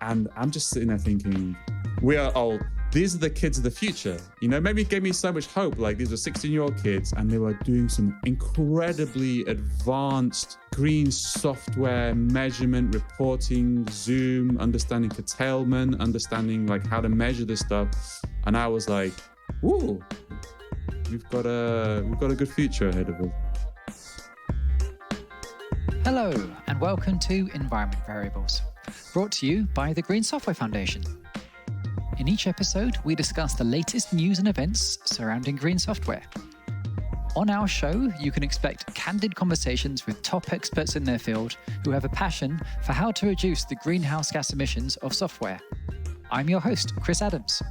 And I'm just sitting there thinking, we are old. These are the kids of the future. Maybe it gave me so much hope. Like, these were 16-year-old kids and they were doing some incredibly advanced green software, measurement, reporting, Zoom, understanding curtailment, understanding like how to measure this stuff. And I was like, ooh, we've got a good future ahead of us. Hello, and welcome to Environment Variables, brought to you by the Green Software Foundation. In each episode, we discuss the latest news and events surrounding green software. On our show, you can expect candid conversations with top experts in their field who have a passion for how to reduce the greenhouse gas emissions of software. I'm your host, Chris Adams.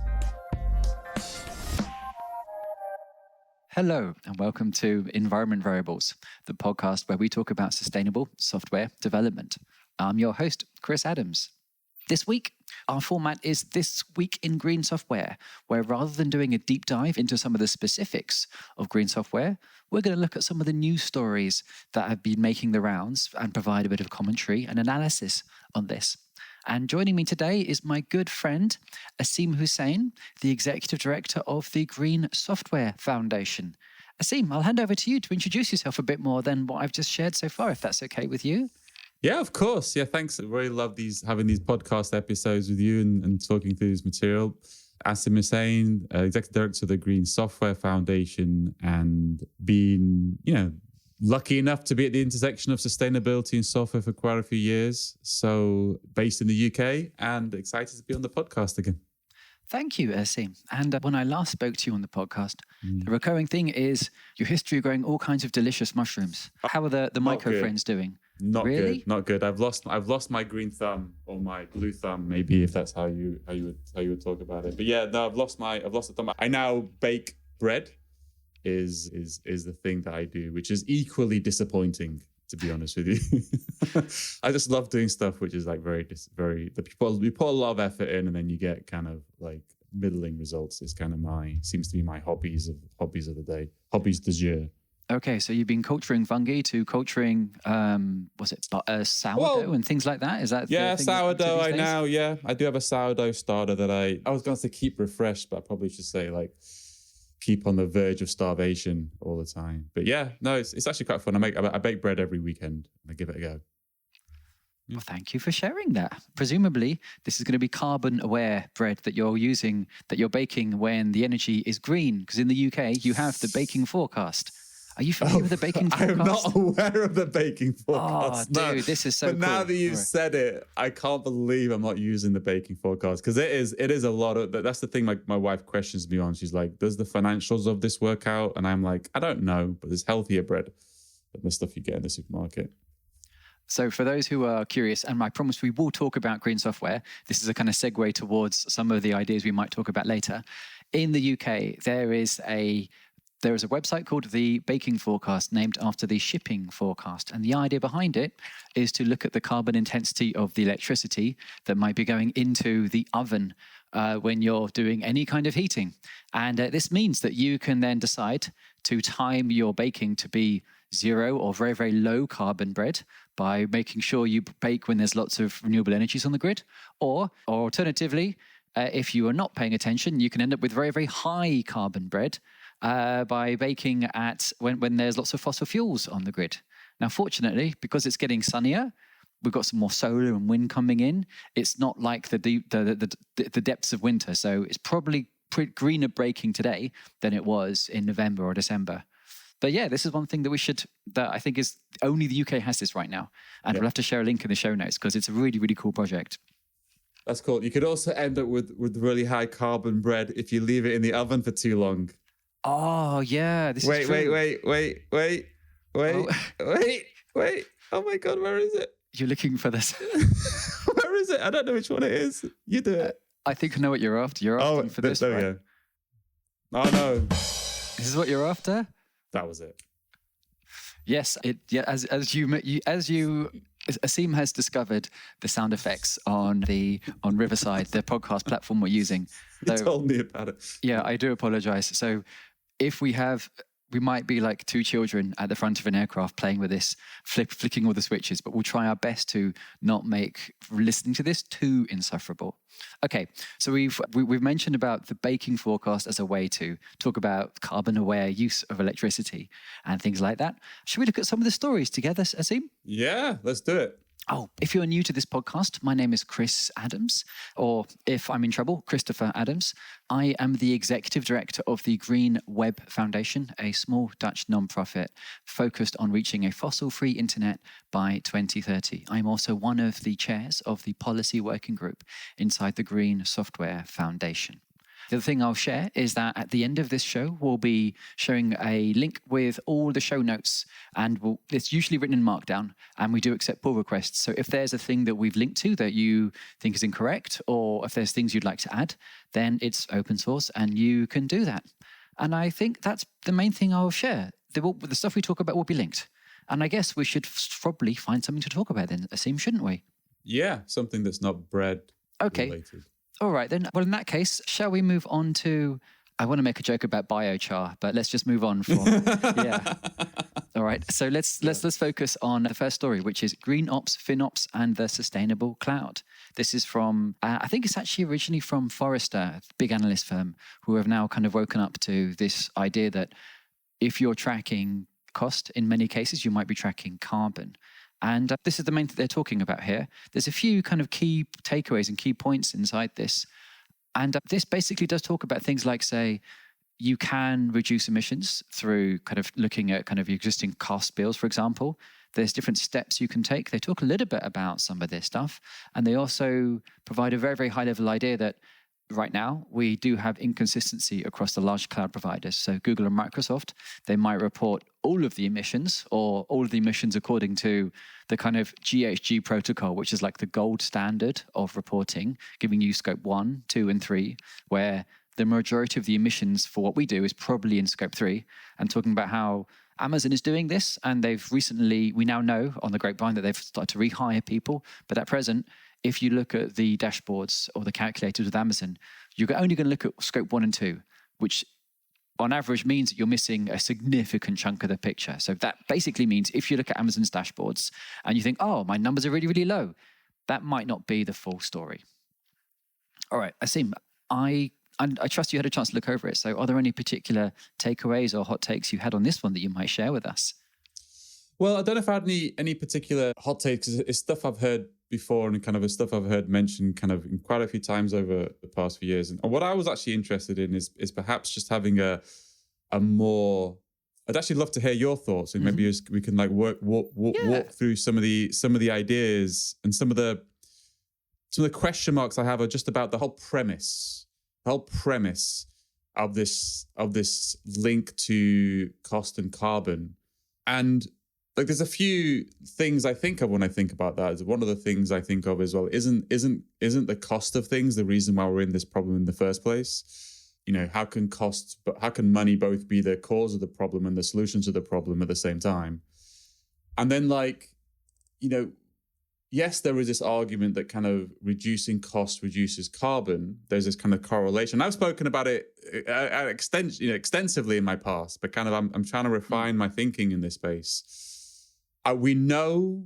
Hello, and welcome to Environment Variables, the podcast where we talk about sustainable software development. I'm your host, Chris Adams. This week, our format is This Week in Green Software, where rather than doing a deep dive into some of the specifics of green software, we're going to look at some of the news stories that have been making the rounds and provide a bit of commentary and analysis on this. And joining me today is my good friend, Asim Hussain, the Executive Director of the Green Software Foundation. Asim, I'll hand over to you to introduce yourself a bit more than what I've just shared so far, if that's okay with you. Yeah, of course. Yeah, thanks. I really love having these podcast episodes with you and talking through this material. Asim Hussain, Executive Director of the Green Software Foundation, and being, lucky enough to be at the intersection of sustainability and software for quite a few years. So based in the UK and excited to be on the podcast again. Thank you, Asim. And when I last spoke to you on the podcast, the recurring thing is your history of growing all kinds of delicious mushrooms. How are the myco friends doing? Not really? Good. Not good. I've lost my green thumb, or my blue thumb, maybe, if that's how you would talk about it. But yeah, no, I've lost the thumb. I now bake bread. Is the thing that I do, which is equally disappointing, to be honest with you. I just love doing stuff which is like we put a lot of effort in, and then you get kind of like middling results. Is kind of seems to be my hobbies of the day, hobbies du jour. Okay, so you've been culturing fungi to culturing, sourdough and things like that? Is that sourdough? I do have a sourdough starter that I was going to say keep refreshed, but I probably should say like keep on the verge of starvation all the time. But yeah, no, it's actually quite fun. I bake bread every weekend and I give it a go. Well, thank you for sharing that. Presumably, this is going to be carbon-aware bread that you're baking when the energy is green, because in the UK, you have the baking forecast. Are you familiar with the baking forecast? I'm not aware of the baking forecast. Oh, dude, this is so cool. But now that you've said it, I can't believe I'm not using the baking forecast, because it is a lot of, that's the thing my wife questions me on. She's like, does the financials of this work out? And I'm like, I don't know, but there's healthier bread than the stuff you get in the supermarket. So for those who are curious, and I promise we will talk about green software, this is a kind of segue towards some of the ideas we might talk about later. In the UK, there is a website called the Baking Forecast, named after the shipping forecast. And the idea behind it is to look at the carbon intensity of the electricity that might be going into the oven when you're doing any kind of heating. And this means that you can then decide to time your baking to be zero or very, very low carbon bread by making sure you bake when there's lots of renewable energies on the grid. Or alternatively, if you are not paying attention, you can end up with very, very high carbon bread by baking at when there's lots of fossil fuels on the grid. Now, fortunately, because it's getting sunnier, we've got some more solar and wind coming in. It's not like the depths of winter, so it's probably greener baking today than it was in November or December. But yeah, this is one thing that I think is only the UK has this right now, and we'll have to share a link in the show notes because it's a really, really cool project. That's cool. You could also end up with really high carbon bread if you leave it in the oven for too long. Oh, yeah. This is true. Wait. Oh my God, where is it? You're looking for this. Where is it? I don't know which one it is. You do it. I think I know what you're after. You're asking for this, right? Oh, no. This is what you're after? That was it. Yes. As Asim has discovered the sound effects on Riverside, the podcast platform we're using. You told me about it. Yeah, I do apologize. So if we have we might be like two children at the front of an aircraft playing with this, flicking all the switches, but we'll try our best to not make listening to this too insufferable. Okay, so we've mentioned about the baking forecast as a way to talk about carbon-aware use of electricity and things like that. Should we look at some of the stories together, Asim? Yeah, let's do it. Oh, if you're new to this podcast, my name is Chris Adams, or if I'm in trouble, Christopher Adams. I am the executive director of the Green Web Foundation, a small Dutch nonprofit focused on reaching a fossil-free internet by 2030. I'm also one of the chairs of the policy working group inside the Green Software Foundation. The other thing I'll share is that at the end of this show, we'll be showing a link with all the show notes, and it's usually written in Markdown, and we do accept pull requests. So if there's a thing that we've linked to that you think is incorrect, or if there's things you'd like to add, then it's open source and you can do that. And I think that's the main thing I'll share. The stuff we talk about will be linked. And I guess we should probably find something to talk about then, Asim, shouldn't we? Yeah, something that's not bread related. All right, then. Well, in that case, shall we move on to... I want to make a joke about biochar, but let's just move on from... yeah. All right, so let's focus on the first story, which is Green Ops, FinOps, and the Sustainable Cloud. This is from... I think it's actually originally from Forrester, a big analyst firm, who have now kind of woken up to this idea that if you're tracking cost, in many cases, you might be tracking carbon. And this is the main thing they're talking about here. There's a few kind of key takeaways and key points inside this. And this basically does talk about things like, say, you can reduce emissions through kind of looking at kind of your existing cost bills, for example. There's different steps you can take. They talk a little bit about some of this stuff. And they also provide a very, very high-level idea that right now, we do have inconsistency across the large cloud providers. So Google and Microsoft, they might report all of the emissions or all of the emissions according to the kind of GHG protocol, which is like the gold standard of reporting, giving you scope 1, 2, and 3, where the majority of the emissions for what we do is probably in scope 3, and talking about how Amazon is doing this. And we now know on the grapevine that they've started to rehire people. But at present, if you look at the dashboards or the calculators with Amazon, you're only going to look at scope 1 and 2, which on average means that you're missing a significant chunk of the picture. So that basically means if you look at Amazon's dashboards and you think, oh, my numbers are really, really low, that might not be the full story. All right, Asim, I trust you had a chance to look over it. So are there any particular takeaways or hot takes you had on this one that you might share with us? Well, I don't know if I had any particular hot takes, because it's stuff I've heard before and kind of stuff I've heard mentioned kind of quite a few times over the past few years. And what I was actually interested in is perhaps just having a more... I'd actually love to hear your thoughts, and maybe we can like walk through some of the ideas and some of the question marks I have are just about the whole premise of this link to cost and carbon. And like, there's a few things I think of when I think about that. One of the things I think of as well isn't the cost of things the reason why we're in this problem in the first place. You know, how can money both be the cause of the problem and the solution to the problem at the same time? And then, like, you know, yes, there is this argument that kind of reducing cost reduces carbon. There's this kind of correlation. I've spoken about it extensively in my past, but kind of I'm trying to refine my thinking in this space. We know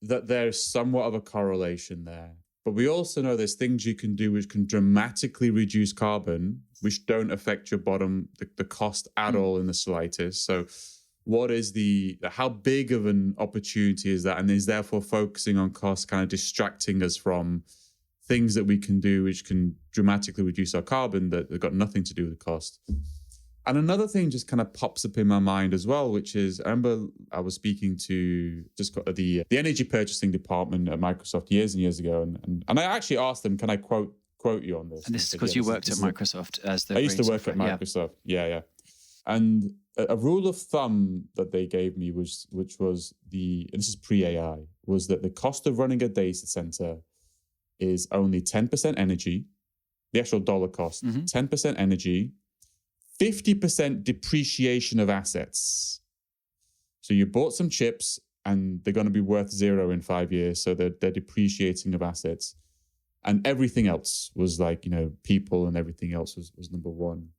that there's somewhat of a correlation there, but we also know there's things you can do which can dramatically reduce carbon, which don't affect your the cost at all in the slightest. So what is how big of an opportunity is that? And is therefore focusing on cost kind of distracting us from things that we can do which can dramatically reduce our carbon that have got nothing to do with the cost? And another thing just kind of pops up in my mind as well, which is, I remember I was speaking to the energy purchasing department at Microsoft years and years ago, and I actually asked them, can I quote you on this? And this is because you worked at Microsoft as the... I used to work at Microsoft, yeah. And a rule of thumb that they gave me was, this is pre-AI, was that the cost of running a data center is only 10% energy, the actual dollar cost, 10% energy, 50% depreciation of assets. So you bought some chips and they're going to be worth 0 in 5 years. So they're depreciating of assets. And everything else was like, you know, people and everything else was number one.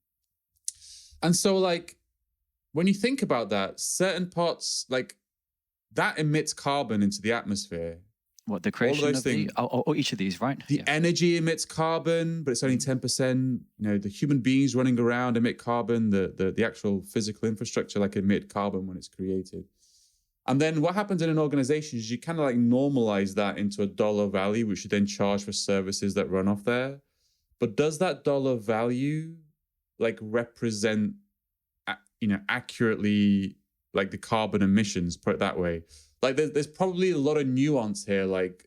And so, like, when you think about that, certain parts like that emits carbon into the atmosphere. What, the All of creation those of things. or each of these, right? The energy emits carbon, but it's only 10%. The human beings running around emit carbon. The actual physical infrastructure like emit carbon when it's created. And then what happens in an organization is you kind of like normalize that into a dollar value, which you then charge for services that run off there. But does that dollar value like represent, accurately like the carbon emissions, put it that way? Like there's probably a lot of nuance here. Like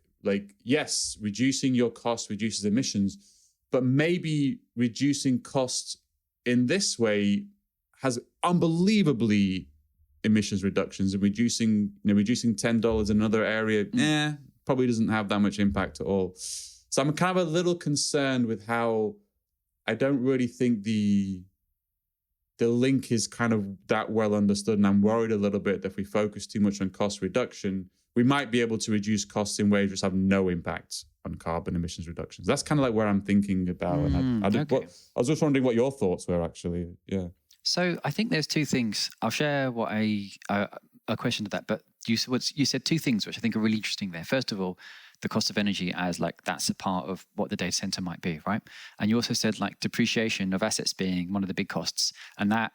yes, reducing your costs reduces emissions, but maybe reducing costs in this way has unbelievably emissions reductions, and reducing $10 in another area, probably doesn't have that much impact at all. So I'm kind of a little concerned with how I don't really think the link is kind of that well understood, and I'm worried a little bit that if we focus too much on cost reduction, we might be able to reduce costs in ways which have no impact on carbon emissions reductions. That's kind of like where I'm thinking about. And I was just wondering what your thoughts were, actually. Yeah. So I think there's two things. I'll share what a question to that. But you said two things which I think are really interesting there. First of all, the cost of energy as like that's a part of what the data center might be, right? And you also said like depreciation of assets being one of the big costs. And that,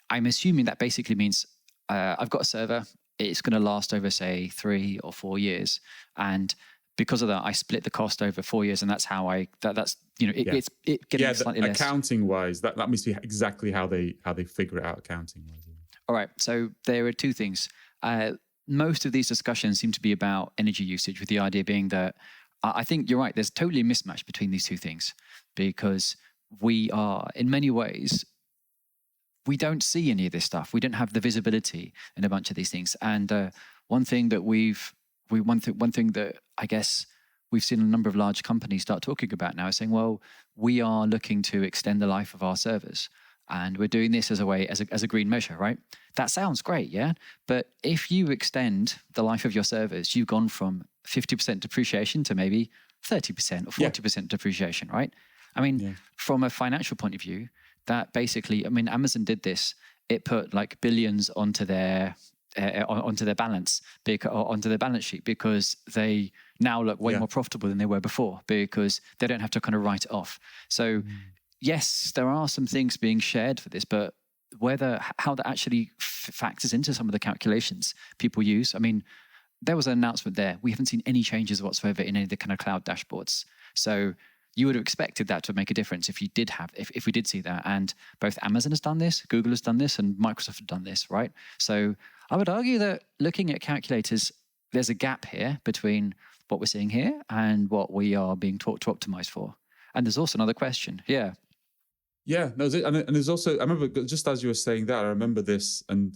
I'm assuming that basically means I've got a server, it's going to last over say 3 or 4 years. And because of that, I split the cost over 4 years, and that's how it's getting slightly less. Accounting wise, that must be exactly how they figure it out accounting wise. All right, so there are two things. Most of these discussions seem to be about energy usage, with the idea being that I think you're right. There's totally a mismatch between these two things, because we are in many ways, we don't see any of this stuff. We don't have the visibility in a bunch of these things. And one thing that one thing that I guess we've seen a number of large companies start talking about now is saying, well, we are looking to extend the life of our servers, and we're doing this as a green measure, right? That sounds great, yeah? But if you extend the life of your servers, you've gone from 50% depreciation to maybe 30% or 40% depreciation, right? I mean, from a financial point of view, that basically, I mean, Amazon did this. It put like billions onto their balance, onto their balance sheet, because they now look way more profitable than they were before, because they don't have to kind of write it off. So yes, there are some things being shared for this, but how that actually factors into some of the calculations people use. I mean, there was an announcement there. We haven't seen any changes whatsoever in any of the kind of cloud dashboards. So you would have expected that to make a difference if we did see that. And both Amazon has done this, Google has done this, and Microsoft have done this, right? So I would argue that looking at calculators, there's a gap here between what we're seeing here and what we are being taught to optimize for. And there's also another question. Yeah. Yeah, no, and there's also, I remember just as you were saying that, I remember this, and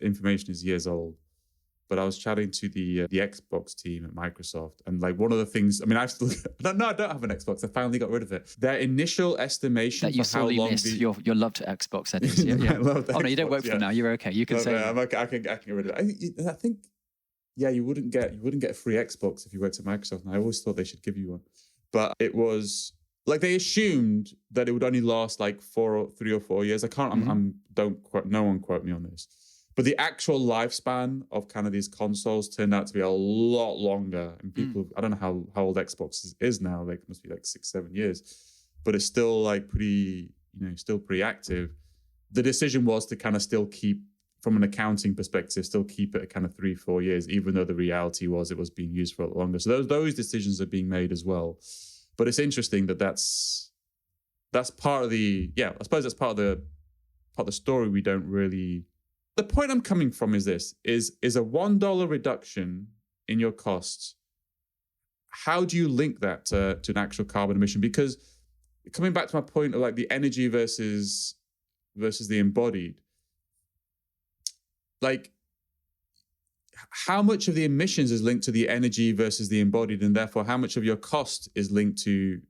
information is years old, but I was chatting to the Xbox team at Microsoft, and like one of the things, I mean, I don't have an Xbox. I finally got rid of it. Their initial estimation that for how long your love to Xbox, that is. Yeah. Oh no, you don't work for them now. You're okay. You can say. I'm okay. I can get rid of it. I think, you wouldn't get a free Xbox if you went to Microsoft. And I always thought they should give you one, but it was like they assumed that it would only last like 3 or 4 years. I can't. No one quote me on this. But the actual lifespan of kind of these consoles turned out to be a lot longer. And people, I don't know how old Xbox is now. Like it must be like 6-7 years, but it's still like pretty active. The decision was to kind of still keep, from an accounting perspective, still keep it at kind of 3-4 years, even though the reality was it was being used for a lot longer. So those decisions are being made as well. But it's interesting that's part of the, I suppose that's part of the story we don't really. The point I'm coming from is this, is a $1 reduction in your costs. How do you link that to an actual carbon emission? Because coming back to my point of like the energy versus the embodied, like how much of the emissions is linked to the energy versus the embodied, and therefore how much of your cost is linked to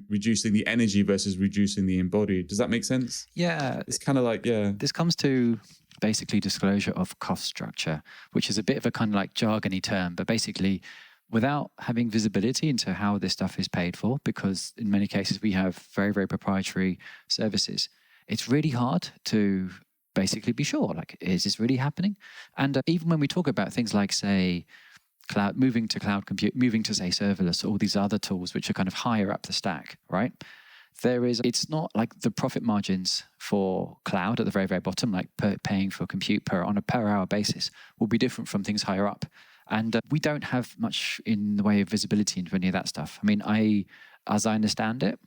reducing the energy versus reducing the embodied? Does that make sense? Yeah. It's kind of like, This comes to basically disclosure of cost structure, which is a bit of a kind of like jargony term, but basically without having visibility into how this stuff is paid for, because in many cases we have very, very proprietary services, it's really hard to basically be sure, like, is this really happening? And even when we talk about things like, say, cloud, moving to cloud compute, moving to, say, serverless, all these other tools which are kind of higher up the stack, right? It's not like the profit margins for cloud at the very, very bottom, like paying for compute on a per hour basis, will be different from things higher up. And we don't have much in the way of visibility into any of that stuff. I mean, as I understand it,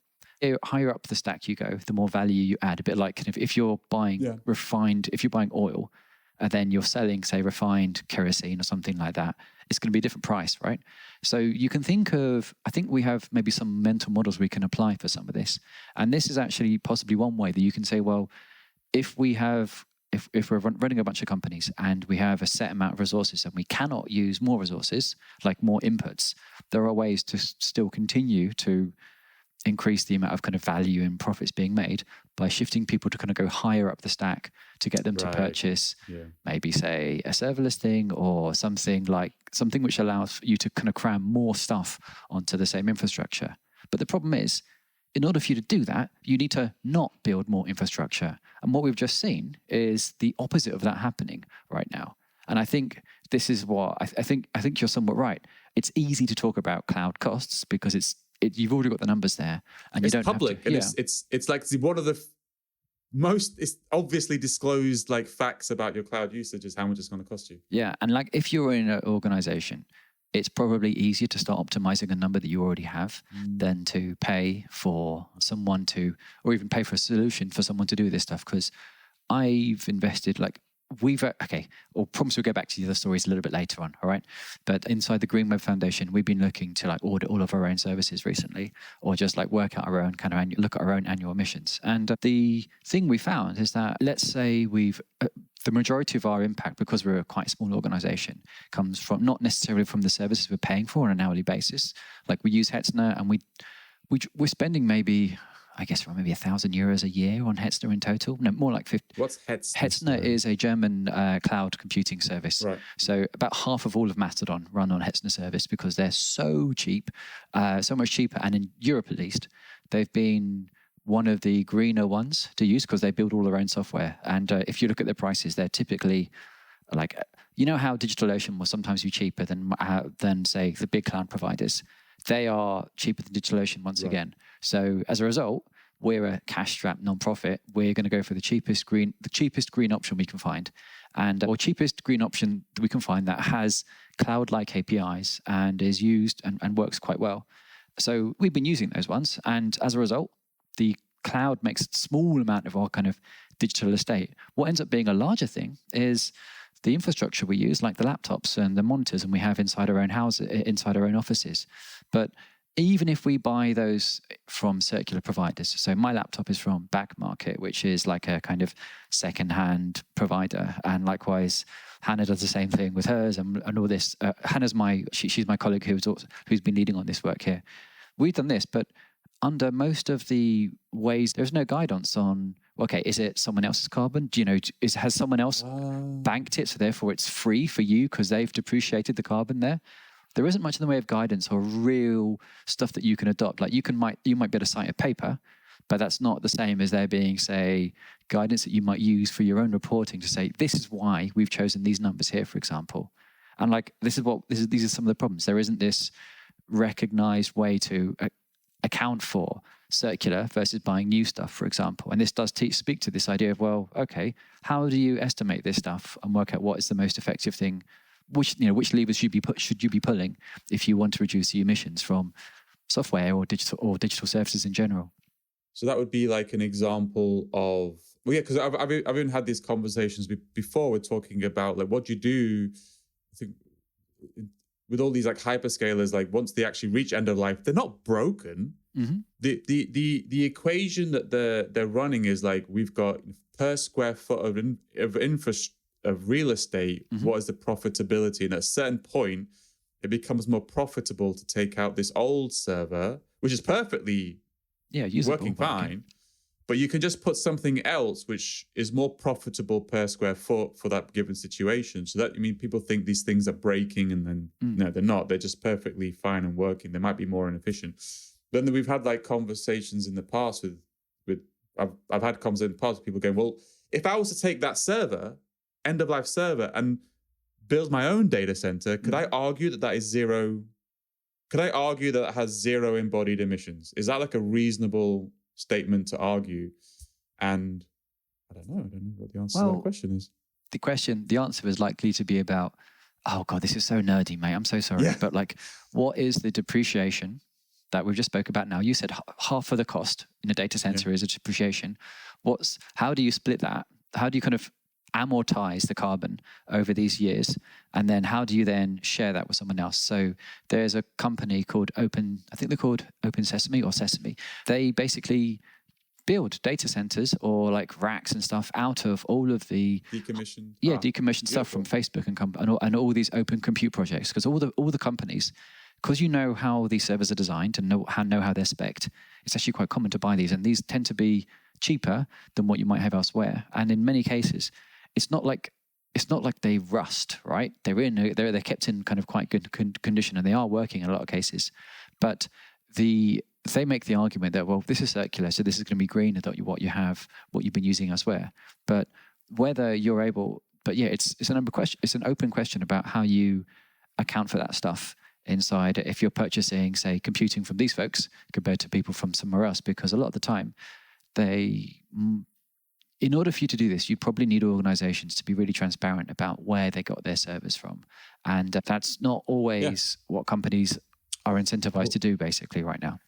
higher up the stack you go, the more value you add. A bit like kind of if you're buying if you're buying oil, and then you're selling, say, refined kerosene or something like that, it's going to be a different price, right? So you can think of, I think we have maybe some mental models we can apply for some of this. And this is actually possibly one way that you can say, well, if we're running a bunch of companies and we have a set amount of resources and we cannot use more resources, like more inputs, there are ways to still continue to increase the amount of kind of value and profits being made by shifting people to kind of go higher up the stack to get them to purchase maybe, say, a serverless thing or something which allows you to kind of cram more stuff onto the same infrastructure. But the problem is, in order for you to do that, you need to not build more infrastructure. And what we've just seen is the opposite of that happening right now. And I think this is what I think you're somewhat right. It's easy to talk about cloud costs because you've already got the numbers there, and it's you don't public, have to, and it's like one of the most obviously disclosed like facts about your cloud usage is how much it's going to cost you. Yeah, and like if you're in an organization, it's probably easier to start optimizing a number that you already have than to pay for someone or even pay for a solution for someone to do this stuff. Because I've invested I'll promise we'll go back to the other stories a little bit later on, all right? But inside the Green Web Foundation, we've been looking to like audit all of our own services recently, or just like work out our own kind of look at our own annual emissions. And the thing we found is that, let's say the majority of our impact, because we're a quite small organization, comes from not necessarily from the services we're paying for on an hourly basis. Like we use Hetzner, and we're spending maybe 1,000 euros a year on Hetzner in total. No, more like 50. What's Hetzner? Hetzner is a German cloud computing service. Right. So about half of all of Mastodon run on Hetzner service because they're so cheap, so much cheaper. And in Europe, at least, they've been one of the greener ones to use because they build all their own software. And if you look at their prices, they're typically like, you know how DigitalOcean will sometimes be cheaper than say the big cloud providers. They are cheaper than DigitalOcean once again. So as a result, we're a cash-strapped non-profit. We're going to go for the cheapest green option we can find, or cheapest green option that we can find that has cloud-like APIs and is used and works quite well. So we've been using those ones, and as a result, the cloud makes a small amount of our kind of digital estate. What ends up being a larger thing is the infrastructure we use, like the laptops and the monitors, and we have inside our own inside our own offices. But even if we buy those from circular providers, so my laptop is from Back Market, which is like a kind of second-hand provider, and likewise Hannah does the same thing with hers, and all this. Hannah's she's my colleague who's been leading on this work here. We've done this, but under most of the ways, there's no guidance on, okay, is it someone else's carbon? Do you know, has someone else banked it, so therefore it's free for you because they've depreciated the carbon there? There isn't much in the way of guidance or real stuff that you can adopt. Like you might be able to cite a paper, but that's not the same as there being, say, guidance that you might use for your own reporting to say, this is why we've chosen these numbers here, for example. And like, these are some of the problems. There isn't this recognized way to account for circular versus buying new stuff, for example. And this does speak to this idea of, well, okay, how do you estimate this stuff and work out what is the most effective thing? Which levers should you be pulling if you want to reduce the emissions from software or digital services in general? So that would be like an example of, because I've even had these conversations before. We're talking about like what you do. I think with all these like hyperscalers, like once they actually reach end of life, they're not broken. Mm-hmm. The equation that they're running is like, we've got per square foot of infrastructure, of real estate, what is the profitability? And at a certain point, it becomes more profitable to take out this old server, which is perfectly working fine, but you can just put something else which is more profitable per square foot for that given situation. So that, people think these things are breaking, and then no, they're not. They're just perfectly fine and working. They might be more inefficient. Then we've had like conversations in the past with I've had conversations in the past with people going, well, if I was to take that server, end of life server, and build my own data center, could I argue that is zero? Could I argue that it has zero embodied emissions? Is that like a reasonable statement to argue? And I don't know what the answer to that question is. The answer is likely to be about, oh God, this is so nerdy, mate. I'm so sorry. Yeah. But like, what is the depreciation that we've just spoke about now? You said half of the cost in a data center is a depreciation. How do you split that? How do you kind of amortize the carbon over these years? And then how do you then share that with someone else? So there's a company called I think they're called Open Sesame or Sesame. They basically build data centers or like racks and stuff out of all of the decommissioned stuff from Facebook and all these open compute projects. Because all the companies, because you know how these servers are designed and know how they're spec'd, it's actually quite common to buy these, and these tend to be cheaper than what you might have elsewhere. And in many cases, it's not like they rust, right? They're kept in kind of quite good condition, and they are working in a lot of cases. But they make the argument that, well, this is circular, so this is going to be greener than what you've been using elsewhere. But whether you're able, it's an open question about how you account for that stuff inside if you're purchasing, say, computing from these folks compared to people from somewhere else, because a lot of the time in order for you to do this, you probably need organizations to be really transparent about where they got their servers from. And that's not always what companies are incentivized to do basically right now.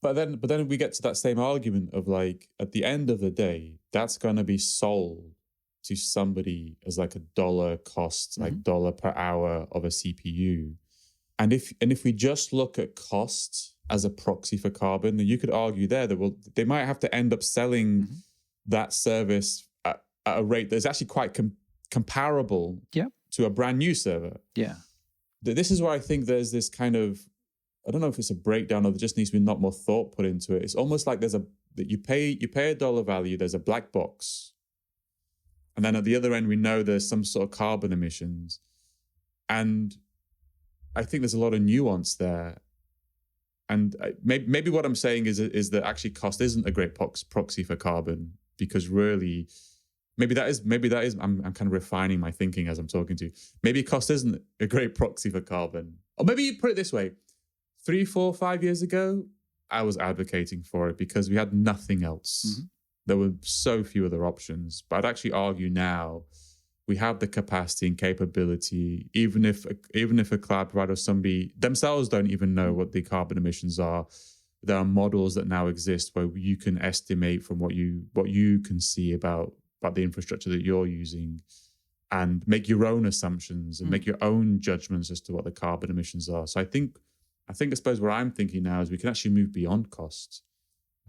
But then we get to that same argument of like, at the end of the day, that's going to be sold to somebody as like a dollar cost, like dollar per hour of a CPU. And if we just look at cost as a proxy for carbon, then you could argue there that they might have to end up selling that service at a rate that's actually quite comparable to a brand new server. Yeah. This is where I think there's this kind of, I don't know if it's a breakdown or there just needs to be a lot more thought put into it. It's almost like that you pay a dollar value, there's a black box. And then at the other end, we know there's some sort of carbon emissions. And I think there's a lot of nuance there. And maybe what I'm saying is that actually cost isn't a great proxy for carbon, because really, maybe that is, I'm kind of refining my thinking as I'm talking to you. Maybe cost isn't a great proxy for carbon. Or maybe you put it this way. 3, 4, 5 years ago, I was advocating for it because we had nothing else. There were so few other options. But I'd actually argue now we have the capacity and capability, even if a cloud provider or somebody themselves don't even know what the carbon emissions are. There are models that now exist where you can estimate from what you can see about the infrastructure that you're using, and make your own assumptions and make your own judgments as to what the carbon emissions are. So I suppose where I'm thinking now is we can actually move beyond cost.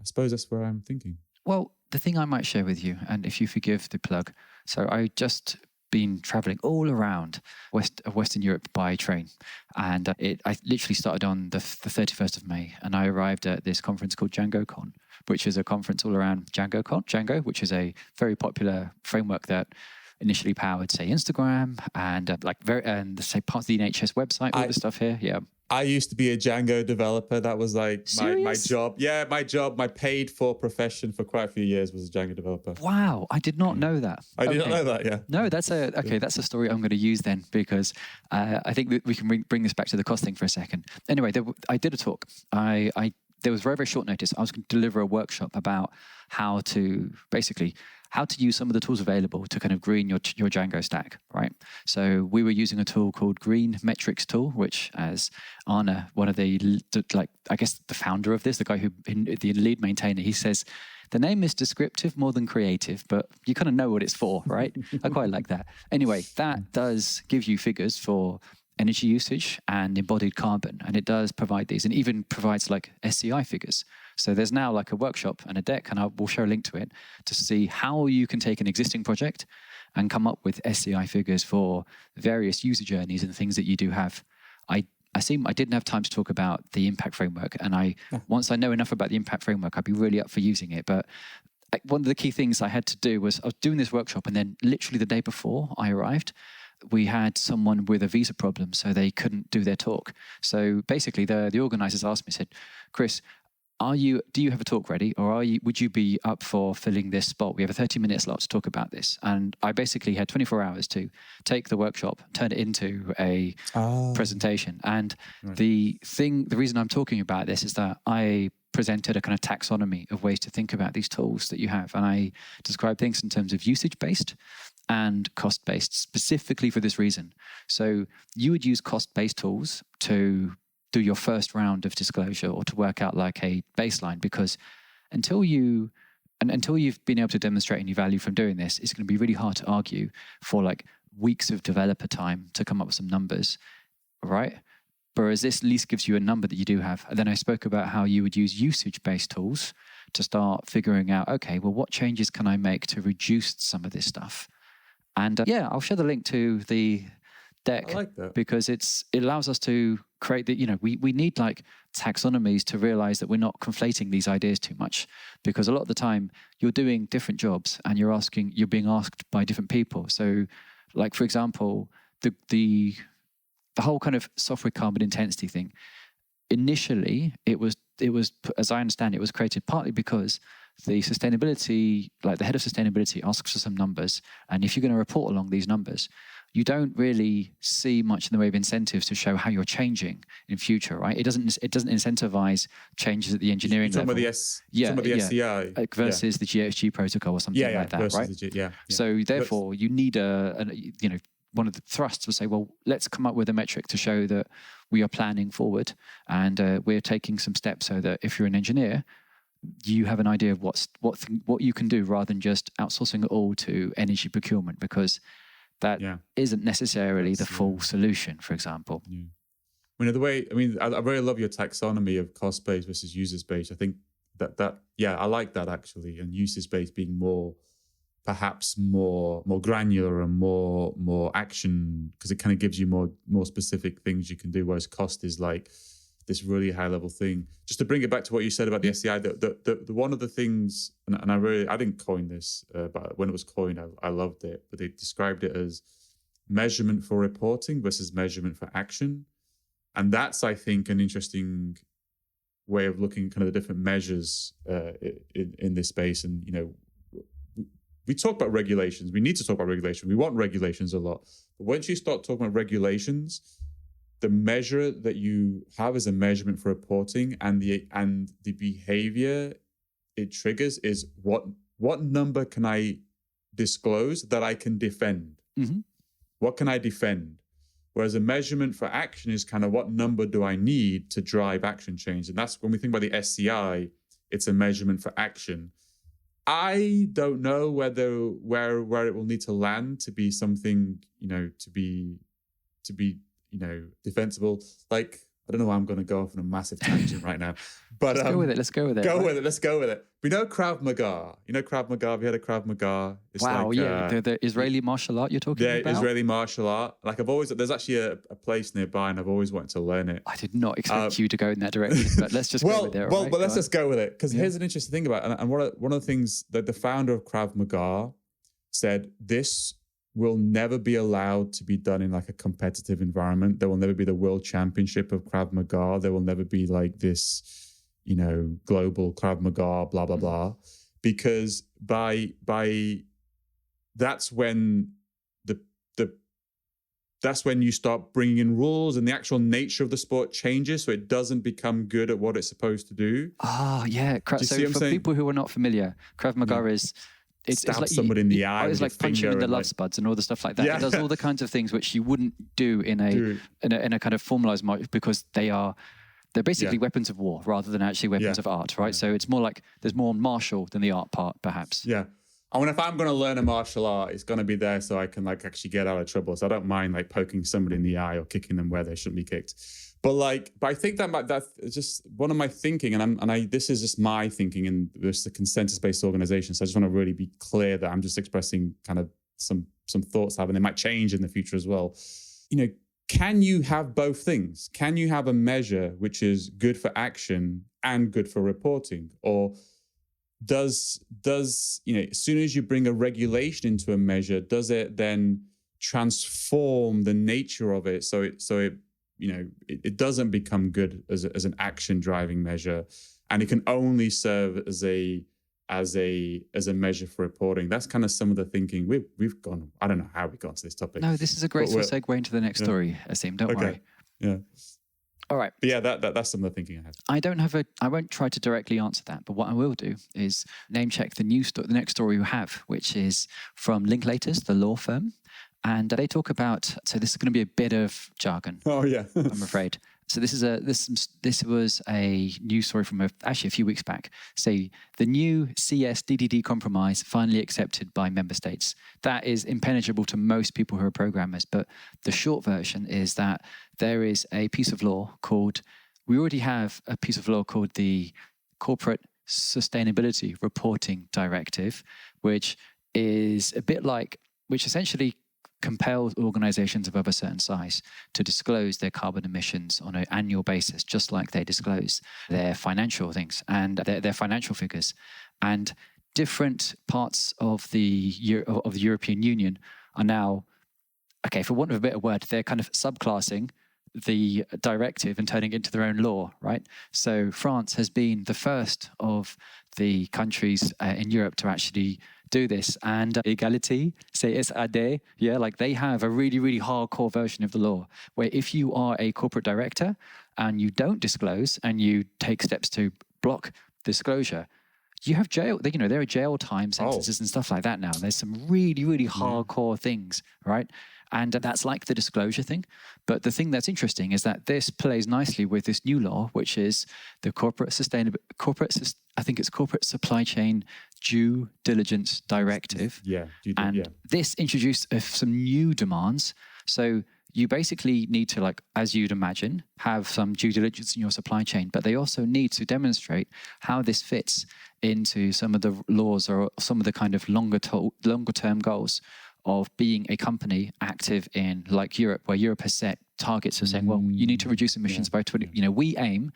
I suppose that's where I'm thinking. Well, the thing I might share with you, and if you forgive the plug, so I just been traveling all around Western Europe by train, and I literally started on the 31st of May, and I arrived at this conference called DjangoCon, which is a conference all around Django, which is a very popular framework that initially powered, say, Instagram and say parts of the NHS website, all the stuff here. Yeah. I used to be a Django developer. That was like my job. Yeah, my job, my paid for profession for quite a few years was a Django developer. Wow, I did not know that. I did not know that, yeah. No, that's a story I'm going to use then, because I think that we can bring this back to the cost thing for a second. Anyway, I did a talk. There was very, very short notice. I was going to deliver a workshop about how to use some of the tools available to kind of green your Django stack, right? So we were using a tool called Green Metrics tool, which, as Anna, one of the founder of this, the guy the lead maintainer, he says, the name is descriptive more than creative, but you kind of know what it's for, right? I quite like that. Anyway, that does give you figures for energy usage and embodied carbon, and it does provide these, and even provides like SCI figures. So there's now like a workshop and a deck, and we'll share a link to it to see how you can take an existing project and come up with SCI figures for various user journeys and things that you do have. I didn't have time to talk about the impact framework, and once I know enough about the impact framework, I'd be really up for using it. But one of the key things I had to do was I was doing this workshop, and then literally the day before I arrived, we had someone with a visa problem, so they couldn't do their talk. So basically, the organizers asked me, said, Chris, do you have a talk ready, or would you be up for filling this spot? We have a 30-minute slot to talk about this. And I basically had 24 hours to take the workshop, turn it into a presentation. And the reason I'm talking about this is that I presented a kind of taxonomy of ways to think about these tools that you have. And I described things in terms of usage-based and cost-based, specifically for this reason. So you would use cost-based tools to do your first round of disclosure or to work out like a baseline, because until you've been able to demonstrate any value from doing this, it's going to be really hard to argue for like weeks of developer time to come up with some numbers, right? Whereas this at least gives you a number that you do have. And then I spoke about how you would use usage-based tools to start figuring out, okay, well, what changes can I make to reduce some of this stuff? And I'll share the link to the deck. I like that. Because it allows us to create the, we need like taxonomies to realize that we're not conflating these ideas too much, because a lot of the time you're doing different jobs and you're being asked by different people. So like, for example, the whole kind of software carbon intensity thing, initially it was, as I understand it, was created partly because the sustainability, like the head of sustainability asks for some numbers. And if you're going to report along these numbers, you don't really see much in the way of incentives to show how you're changing in future, right? It doesn't incentivize changes at the engineering level. Talking about the SCI. Like versus the GHG protocol or something like that, right? So therefore, you need one of the thrusts would say, well, let's come up with a metric to show that we are planning forward and we're taking some steps so that if you're an engineer, you have an idea of what you can do rather than just outsourcing it all to energy procurement, because that isn't necessarily the full solution, for example. I really love your taxonomy of cost-based versus usage-based. I think I like that actually, and usage-based being perhaps more granular and more action, because it kind of gives you more specific things you can do, whereas cost is like this really high level thing. Just to bring it back to what you said about the SCI, the one of the things, and I didn't coin this, but when it was coined, I loved it. But they described it as measurement for reporting versus measurement for action, and that's, I think, an interesting way of looking at kind of the different measures in this space. And we talk about regulations. We need to talk about regulation. We want regulations a lot, but once you start talking about regulations, the measure that you have as a measurement for reporting and the behavior it triggers is what number can I disclose that I can defend? Mm-hmm. What can I defend? Whereas a measurement for action is kind of what number do I need to drive action change? And that's when we think about the SCI, it's a measurement for action. I don't know where it will need to land to be something, to be defensible. Like, I don't know why I'm going to go off on a massive tangent right now, but let's go with it. Let's go with it. We know Krav Maga. Krav Maga. Have you heard of Krav Maga? It's the Israeli martial art you're talking about? Yeah, Israeli martial art. Like there's actually a place nearby, and I've always wanted to learn it. I did not expect you to go in that direction, but let's just go with it. But let's just go with it, because here's an interesting thing about it. And one of the things that the founder of Krav Maga said, this will never be allowed to be done in like a competitive environment. There will never be the world championship of Krav Maga. There will never be like this, global Krav Maga, blah, blah, blah. Because that's when that's when you start bringing in rules and the actual nature of the sport changes, so it doesn't become good at what it's supposed to do. Oh, yeah. So for people who are not familiar, Krav Maga is... It's like somebody in the eye. It's like punching in the love spuds and all the stuff like that. Yeah. It does all the kinds of things which you wouldn't do in a kind of formalized martial, because they're basically weapons of war rather than actually weapons of art, right? So it's more like there's more martial than the art part, perhaps. Yeah. And if I'm going to learn a martial art, it's going to be there so I can like actually get out of trouble. So I don't mind like poking somebody in the eye or kicking them where they shouldn't be kicked. But I think that's just one of my thinking, and this is just my thinking, and it's a consensus-based organization. So I just want to really be clear that I'm just expressing kind of some thoughts I have, and they might change in the future as well. Can you have both things? Can you have a measure which is good for action and good for reporting, or does as soon as you bring a regulation into a measure, does it then transform the nature of it so it doesn't become good as an action driving measure, and it can only serve as a measure for reporting. That's kind of some of the thinking we've gone. I don't know how we got to this topic. No, this is a great sort of segue into the next story, Asim. Don't worry. Yeah. All right. But yeah, that's some of the thinking I had. I won't try to directly answer that, but what I will do is name check the next story we have, which is from Linklaters, the law firm. And they talk about, so this is going to be a bit of jargon. Oh yeah. I'm afraid. So this was a news story from actually a few weeks back. Say the new CSDDD compromise finally accepted by member states. That is impenetrable to most people who are programmers. But the short version is that there is a piece of law we already have a piece of law called the Corporate Sustainability Reporting Directive, which is a bit like, which essentially compels organizations of a certain size to disclose their carbon emissions on an annual basis, just like they disclose their financial things and their financial figures. And different parts of the European Union are now, okay, for want of a better word, they're kind of subclassing the directive and turning it into their own law, right? So France has been the first of the countries in Europe to actually do this. And Égalité, CSDDD, yeah, like they have a really, really hardcore version of the law where if you are a corporate director and you don't disclose and you take steps to block disclosure, you have jail, there are jail time sentences and stuff like that now. There's some really, really hardcore things, right? And that's like the disclosure thing. But the thing that's interesting is that this plays nicely with this new law, which is the Corporate Supply Chain Due Diligence Directive. This introduced some new demands. So you basically need to, like, as you'd imagine, have some due diligence in your supply chain, but they also need to demonstrate how this fits into some of the laws or some of the kind of longer term goals of being a company active in, like, Europe, where Europe has set targets of saying, well, you need to reduce emissions by 20. We aim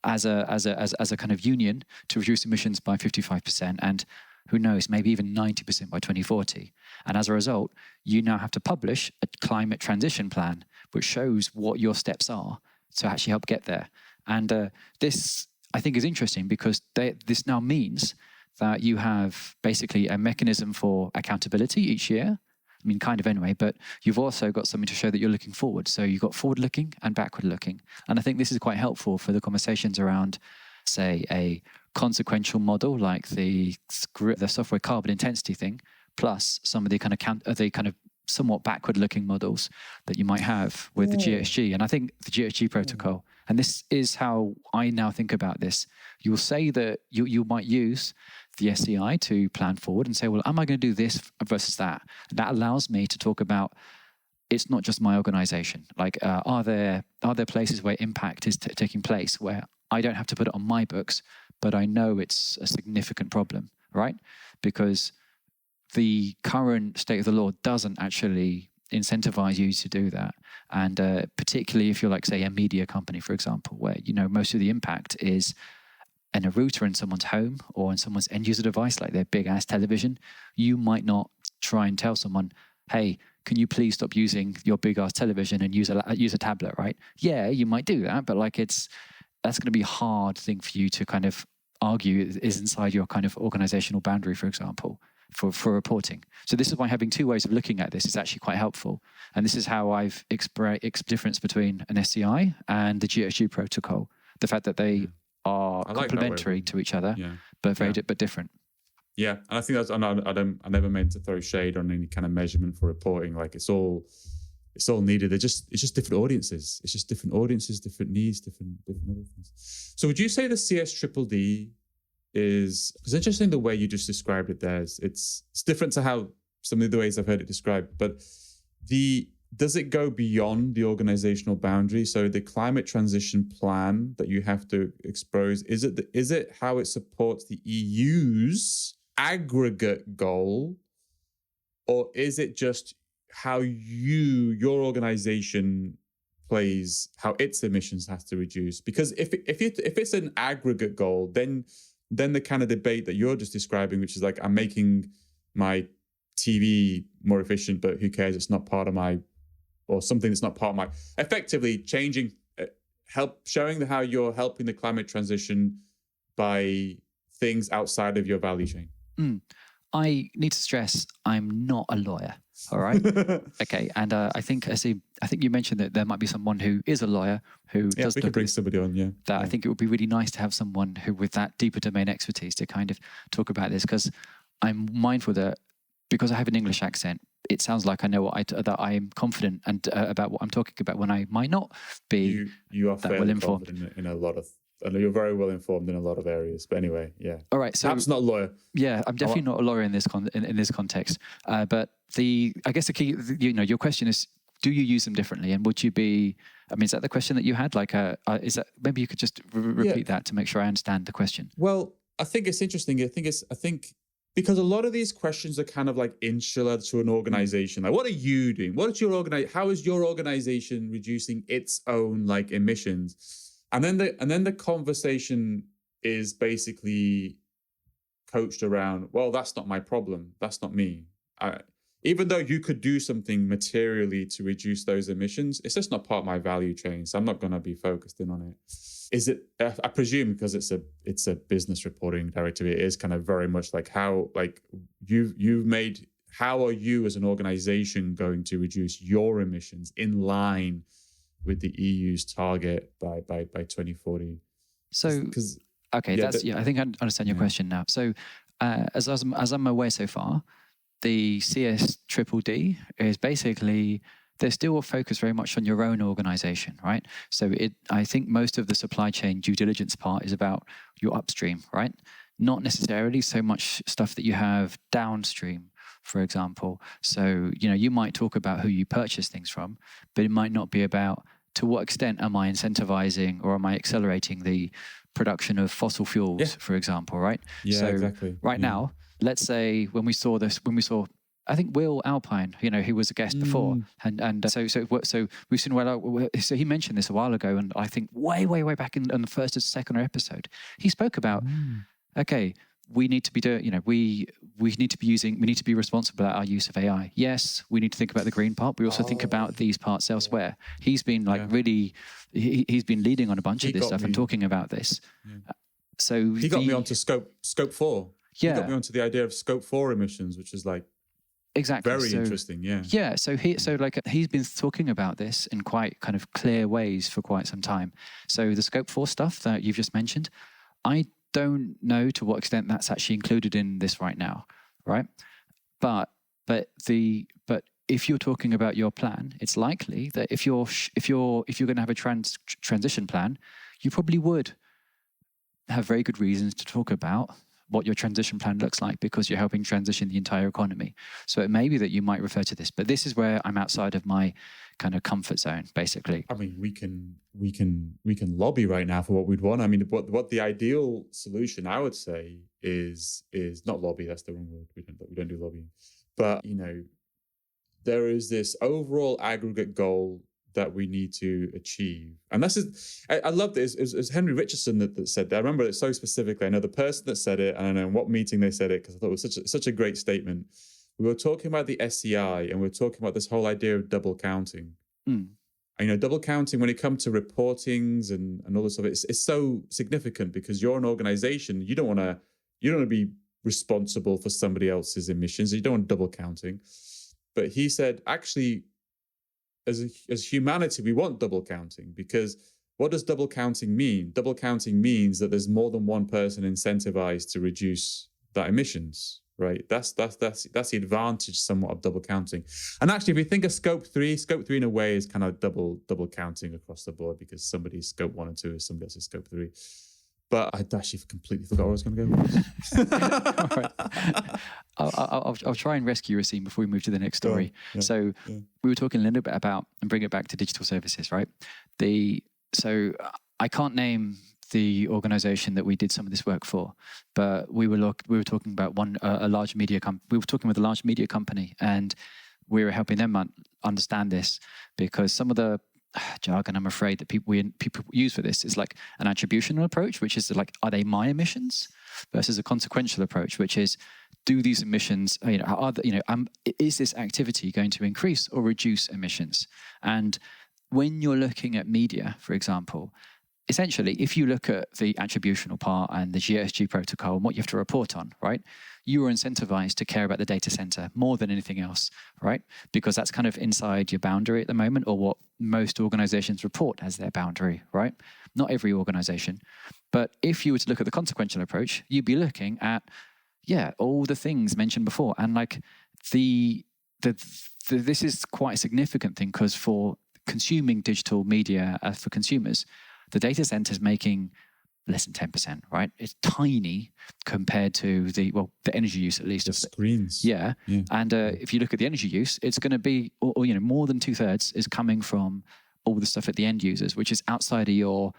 as a kind of union to reduce emissions by 55%, and who knows, maybe even 90% by 2040. And as a result, you now have to publish a climate transition plan, which shows what your steps are to actually help get there. And this, I think, is interesting because this now means that you have basically a mechanism for accountability each year. I mean, kind of anyway, but you've also got something to show that you're looking forward. So you've got forward looking and backward looking. And I think this is quite helpful for the conversations around, say, a consequential model like the software carbon intensity thing, plus some of the kind of somewhat backward looking models that you might have with the GHG. And I think the GHG protocol, and this is how I now think about this. You'll say that you might use the SCI to plan forward and say, well, am I going to do this versus that? And that allows me to talk about, it's not just my organization. Like, are there places where impact is taking place where I don't have to put it on my books, but I know it's a significant problem, right? Because the current state of the law doesn't actually incentivize you to do that. And particularly if you're, like, say, a media company, for example, where, most of the impact is in a router in someone's home or in someone's end user device, like their big ass television, you might not try and tell someone, hey, can you please stop using your big ass television and use a tablet, right? Yeah, you might do that, but that's going to be a hard thing for you to kind of argue is inside your kind of organizational boundary, for example, for reporting. So this is why having two ways of looking at this is actually quite helpful. And this is how I've expressed difference between an SCI and the GHG protocol. The fact that they are complementary to each other, but but different. Yeah, and I think that's. I never meant to throw shade on any kind of measurement for reporting. Like, it's all needed. It's just different audiences. It's just different audiences, different needs, different other things. So would you say the CSDDD is? Because it's interesting the way you just described it. There, it's different to how some of the ways I've heard it described, but does it go beyond the organizational boundary? So the climate transition plan that you have to expose, is it how it supports the EU's aggregate goal, or is it just how your organization plays, how its emissions has to reduce? Because if it's an aggregate goal, then the kind of debate that you're just describing, which is like, I'm making my TV more efficient, but who cares? It's not part of my, or something that's not part of my, effectively changing, showing how you're helping the climate transition by things outside of your value chain? I need to stress I'm not a lawyer. All right. Okay. And I think you mentioned that there might be someone who is a lawyer who does. We could bring somebody on. Yeah. I think it would be really nice to have someone who, with that deeper domain expertise, to kind of talk about this, because I'm mindful that because I have an English accent, it sounds like I know that I am confident and about what I'm talking about when I might not be. You are that fairly well informed in a lot of. I know you're very well informed in a lot of areas, but anyway, yeah. All right, so perhaps not a lawyer. Yeah, I'm definitely not a lawyer in this in this context. But I guess the key, your question is, do you use them differently, and would you be? I mean, is that the question that you had? Like, is that maybe you could just repeat that to make sure I understand the question? Well, I think it's interesting. I think because a lot of these questions are kind of like insular to an organization. Like, what are you doing? How is your organization reducing its own like emissions? And then the conversation is basically coached around, well, that's not my problem. That's not me. Even though you could do something materially to reduce those emissions, it's just not part of my value chain. So I'm not going to be focused in on it. Is it? I presume because it's a business reporting directive, it is kind of very much like how like you've made. How are you as an organization going to reduce your emissions in line with the EU's target by 2040? So, okay, I think I understand your question now. So, as I'm aware so far, the CSDDD is basically, there's still a focus very much on your own organization, right? So I think most of the supply chain due diligence part is about your upstream, right? Not necessarily so much stuff that you have downstream, for example. So, you might talk about who you purchase things from, but it might not be about to what extent am I incentivizing or am I accelerating the production of fossil fuels, for example, right? Yeah, so exactly. Now, let's say when we saw, I think Will Alpine, he was a guest before, and so we've seen so he mentioned this a while ago, and I think way back in the first or second episode, he spoke about, okay, we need to be doing, we need to be responsible about our use of AI. Yes, we need to think about the green part, but we also think about these parts elsewhere. He's been really, he's been leading on a bunch of this stuff and talking about this. Yeah. So he got me onto scope 4. Yeah. He got me onto the idea of scope 4 emissions, which is like very interesting. Yeah. Yeah. So he's been talking about this in quite kind of clear ways for quite some time. So the scope 4 stuff that you've just mentioned, I don't know to what extent that's actually included in this right now, right? But if you're talking about your plan, it's likely that if you're going to have a transition plan, you probably would have very good reasons to talk about what your transition plan looks like, because you're helping transition the entire economy. So it may be that you might refer to this, but this is where I'm outside of my kind of comfort zone, basically. I mean, we can lobby right now for what we'd want. I mean, what the ideal solution, I would say, is not lobby. That's the wrong word. We don't do lobbying. But there is this overall aggregate goal that we need to achieve. And this is, I love this. It was Henry Richardson that said that. I remember it so specifically. I know the person that said it, and I know in what meeting they said it, because I thought it was such a great statement. We were talking about the SCI, and we were talking about this whole idea of double counting. And, double counting when it comes to reportings and all this stuff, it's so significant, because you're an organization. You don't want to be responsible for somebody else's emissions. You don't want double counting. But he said, actually, as humanity, we want double counting, because what does double counting mean? Double counting means that there's more than one person incentivized to reduce that emissions, right? That's the advantage somewhat of double counting. And actually, if you think of scope 3 in a way is kind of double counting across the board, because somebody's scope 1 and 2 is somebody else's scope 3. But I actually completely forgot where I was going to go with this. Right. I'll try and rescue Asim before we move to the next story. We were talking a little bit about, and bring it back to digital services, right? So I can't name the organization that we did some of this work for, but we were talking about a large media company. We were talking with a large media company, and we were helping them understand this, because some of the jargon, I'm afraid, that people use for this is like an attributional approach, which is like, are they my emissions, versus a consequential approach, which is, do these emissions, is this activity going to increase or reduce emissions? And when you're looking at media, for example, essentially, if you look at the attributional part and the GSG protocol and what you have to report on, right, you are incentivized to care about the data center more than anything else, right? Because that's kind of inside your boundary at the moment, or what most organizations report as their boundary, right? Not every organization. But if you were to look at the consequential approach, you'd be looking at, all the things mentioned before. And like this is quite a significant thing, because for consuming digital media for consumers, the data center is making less than 10%, right? It's tiny compared to the energy use, at least. The screens. Yeah. And if you look at the energy use, it's going to be, more than 2/3 is coming from all the stuff at the end users, which is outside of your,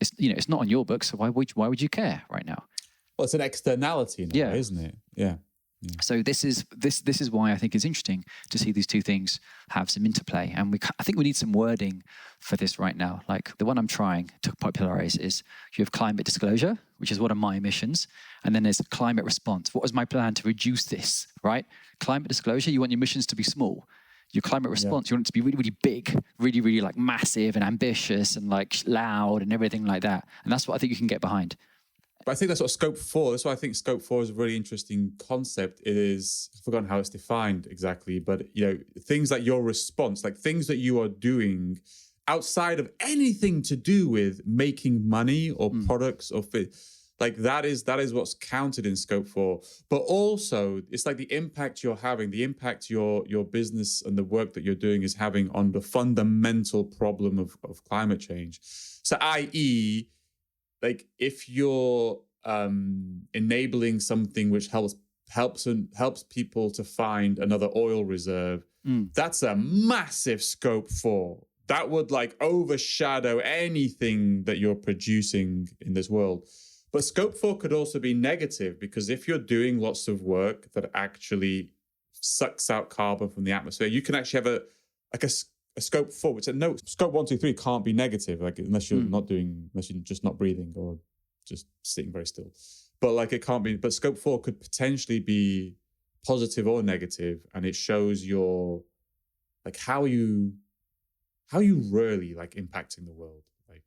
it's not on your books. So why would you care right now? Well, it's an externality in a way, isn't it? Yeah. So this is why I think it's interesting to see these two things have some interplay, and I think we need some wording for this right now. Like the one I'm trying to popularize is, you have climate disclosure, which is what are my emissions, and then there's climate response. What is my plan to reduce this? Right? Climate disclosure, you want your emissions to be small. Your climate response, you want it to be really, really big, really, really like massive and ambitious and like loud and everything like that. And that's what I think you can get behind. But I think that's what scope 4, that's why I think scope 4 is a really interesting concept. It is, I've forgotten how it's defined exactly, but things like your response, like things that you are doing outside of anything to do with making money or products or like that is what's counted in scope 4. But also it's like the impact you're having, the impact your business and the work that you're doing is having on the fundamental problem of climate change. So i.e., like if you're enabling something which helps people to find another oil reserve, that's a massive scope 4. That would like overshadow anything that you're producing in this world. But scope 4 could also be negative, because if you're doing lots of work that actually sucks out carbon from the atmosphere, you can actually have a scope 4, which no, scope 1, 2, 3 can't be negative, like unless you're just not breathing or just sitting very still. But like it can't be. But scope 4 could potentially be positive or negative, and it shows your like how you really like impacting the world. Like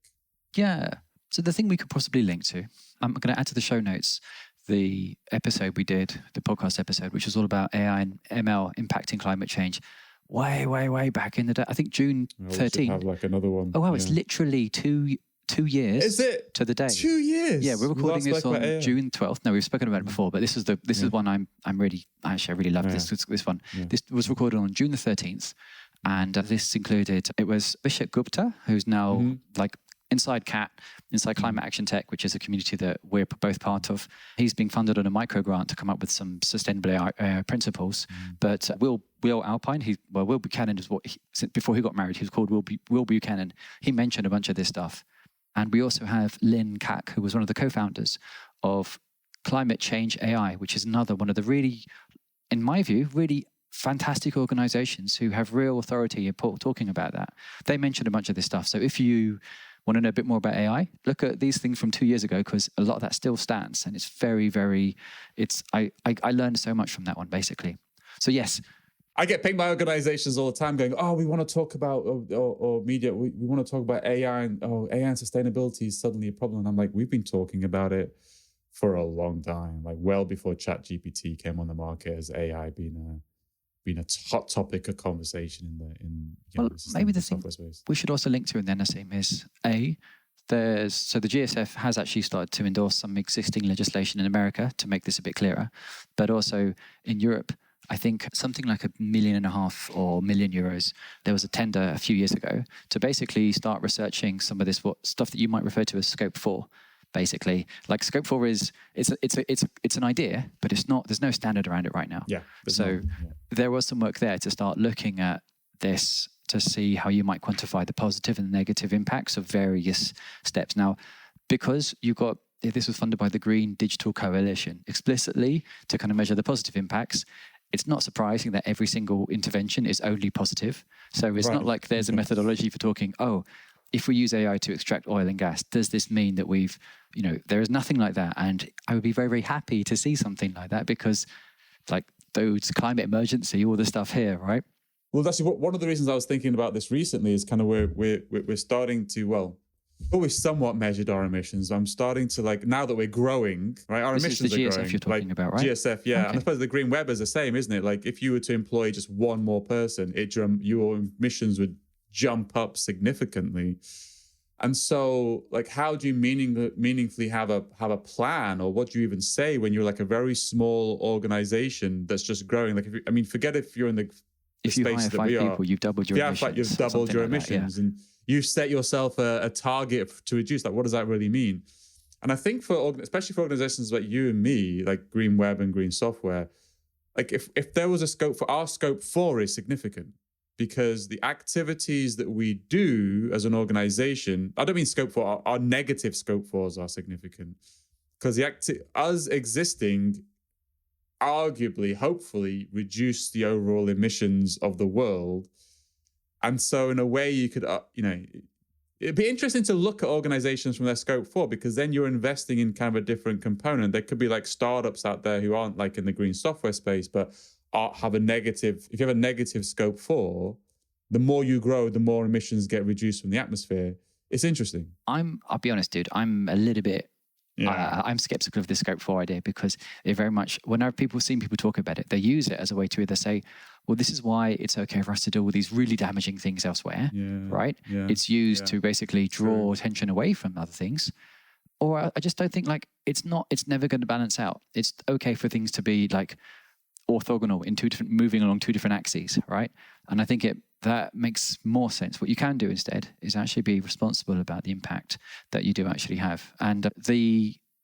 So the thing we could possibly link to, I'm going to add to the show notes the episode we did, the podcast episode, which was all about AI and ML impacting climate change. Way back in the day. I think June 13. Have like another one. Oh wow, it's literally two years. Is it to the day? 2 years. Yeah, we're recording this on June 12th. No, we've spoken about it before, but this is one I really love this one. Yeah. This was recorded on June the 13th, and this included, it was Vishek Gupta, who's now like inside Climate Action Tech, which is a community that we're both part of. He's being funded on a micro grant to come up with some sustainable AI principles. But Will Alpine, Will Buchanan is before he got married, he was called Will Buchanan. He mentioned a bunch of this stuff. And we also have Lynn Kack, who was one of the co-founders of Climate Change AI, which is another one of the really, in my view, really fantastic organizations who have real authority in talking about that. They mentioned a bunch of this stuff. So if you want to know a bit more about AI, look at these things from 2 years ago, because a lot of that still stands, and it's very, very, I learned so much from that one, basically. So yes. I get pinged by organizations all the time going, oh, we want to talk about, or media, we want to talk about AI, and AI and sustainability is suddenly a problem. And I'm like, we've been talking about it for a long time, like well before ChatGPT came on the market, as AI been a hot topic of conversation maybe the thing space. We should also link to in then, Asim, is the GSF has actually started to endorse some existing legislation in America to make this a bit clearer, but also in Europe, I think something like €1.5 million or €1 million. There was a tender a few years ago to basically start researching some of this stuff that you might refer to as scope 4. Basically, like scope 4 is it's an idea, but it's not. There's no standard around it right now. Yeah. There was some work there to start looking at this to see how you might quantify the positive and negative impacts of various steps. Now, because this was funded by the Green Digital Coalition explicitly to kind of measure the positive impacts, it's not surprising that every single intervention is only positive. So it's not like there's a methodology for talking, if we use AI to extract oil and gas, does this mean that there is nothing like that? And I would be very, very happy to see something like that, because like those climate emergency, all the stuff here, right? Well, that's one of the reasons I was thinking about this recently is kind of we're starting to, But we somewhat measured our emissions. I'm starting to like, now that we're growing, right? Our This emissions is the are GSF growing. you're talking about, right? GSF, yeah. Okay. And I suppose the green web is the same, isn't it? Like if you were to employ just one more person, your emissions would jump up significantly. And so, like, how do you meaningfully have a plan, or what do you even say when you're like a very small organization that's just growing? Like, forget if you're in the if you hire spaces that 5 we are. people, you've doubled your emissions. You've doubled your emissions, and you've set yourself a target to reduce. Like, what does that really mean? And I think especially for organizations like you and me, like Green Web and Green Software, like if there was a scope for our scope 4 is significant, because the activities that we do as an organization, I don't mean scope 4, our negative scope 4s are significant, because us existing arguably, hopefully, reduce the overall emissions of the world. And so in a way you could, it'd be interesting to look at organizations from their scope 4, because then you're investing in kind of a different component. There could be like startups out there who aren't like in the green software space, but have a negative. If you have a negative scope 4, the more you grow, the more emissions get reduced from the atmosphere. It's interesting. I'll be honest, dude, I'm a little bit, I'm skeptical of this scope 4 idea, because it very much, whenever people talk about it, they use it as a way to either say, well, this is why it's okay for us to deal with these really damaging things elsewhere, right? Yeah, it's used to basically draw attention away from other things. Or I just don't think, like, it's never going to balance out. It's okay for things to be like orthogonal in moving along two different axes, right? And I think that makes more sense. What you can do instead is actually be responsible about the impact that you do actually have. And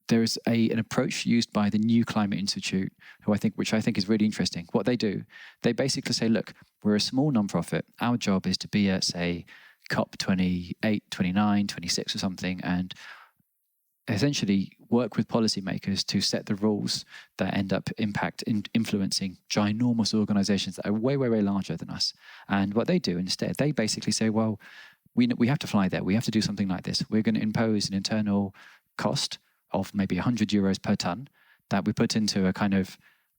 there's an approach used by the New Climate Institute, which I think is really interesting. What they do, they basically say, look, we're a small nonprofit. Our job is to be at, say, COP 28, 29, 26 or something, and essentially work with policymakers to set the rules that end up influencing ginormous organizations that are way, way, way larger than us. And what they do instead, they basically say, well, we have to fly there. We have to do something like this. We're going to impose an internal cost of maybe 100 euros per ton that we put into a kind of,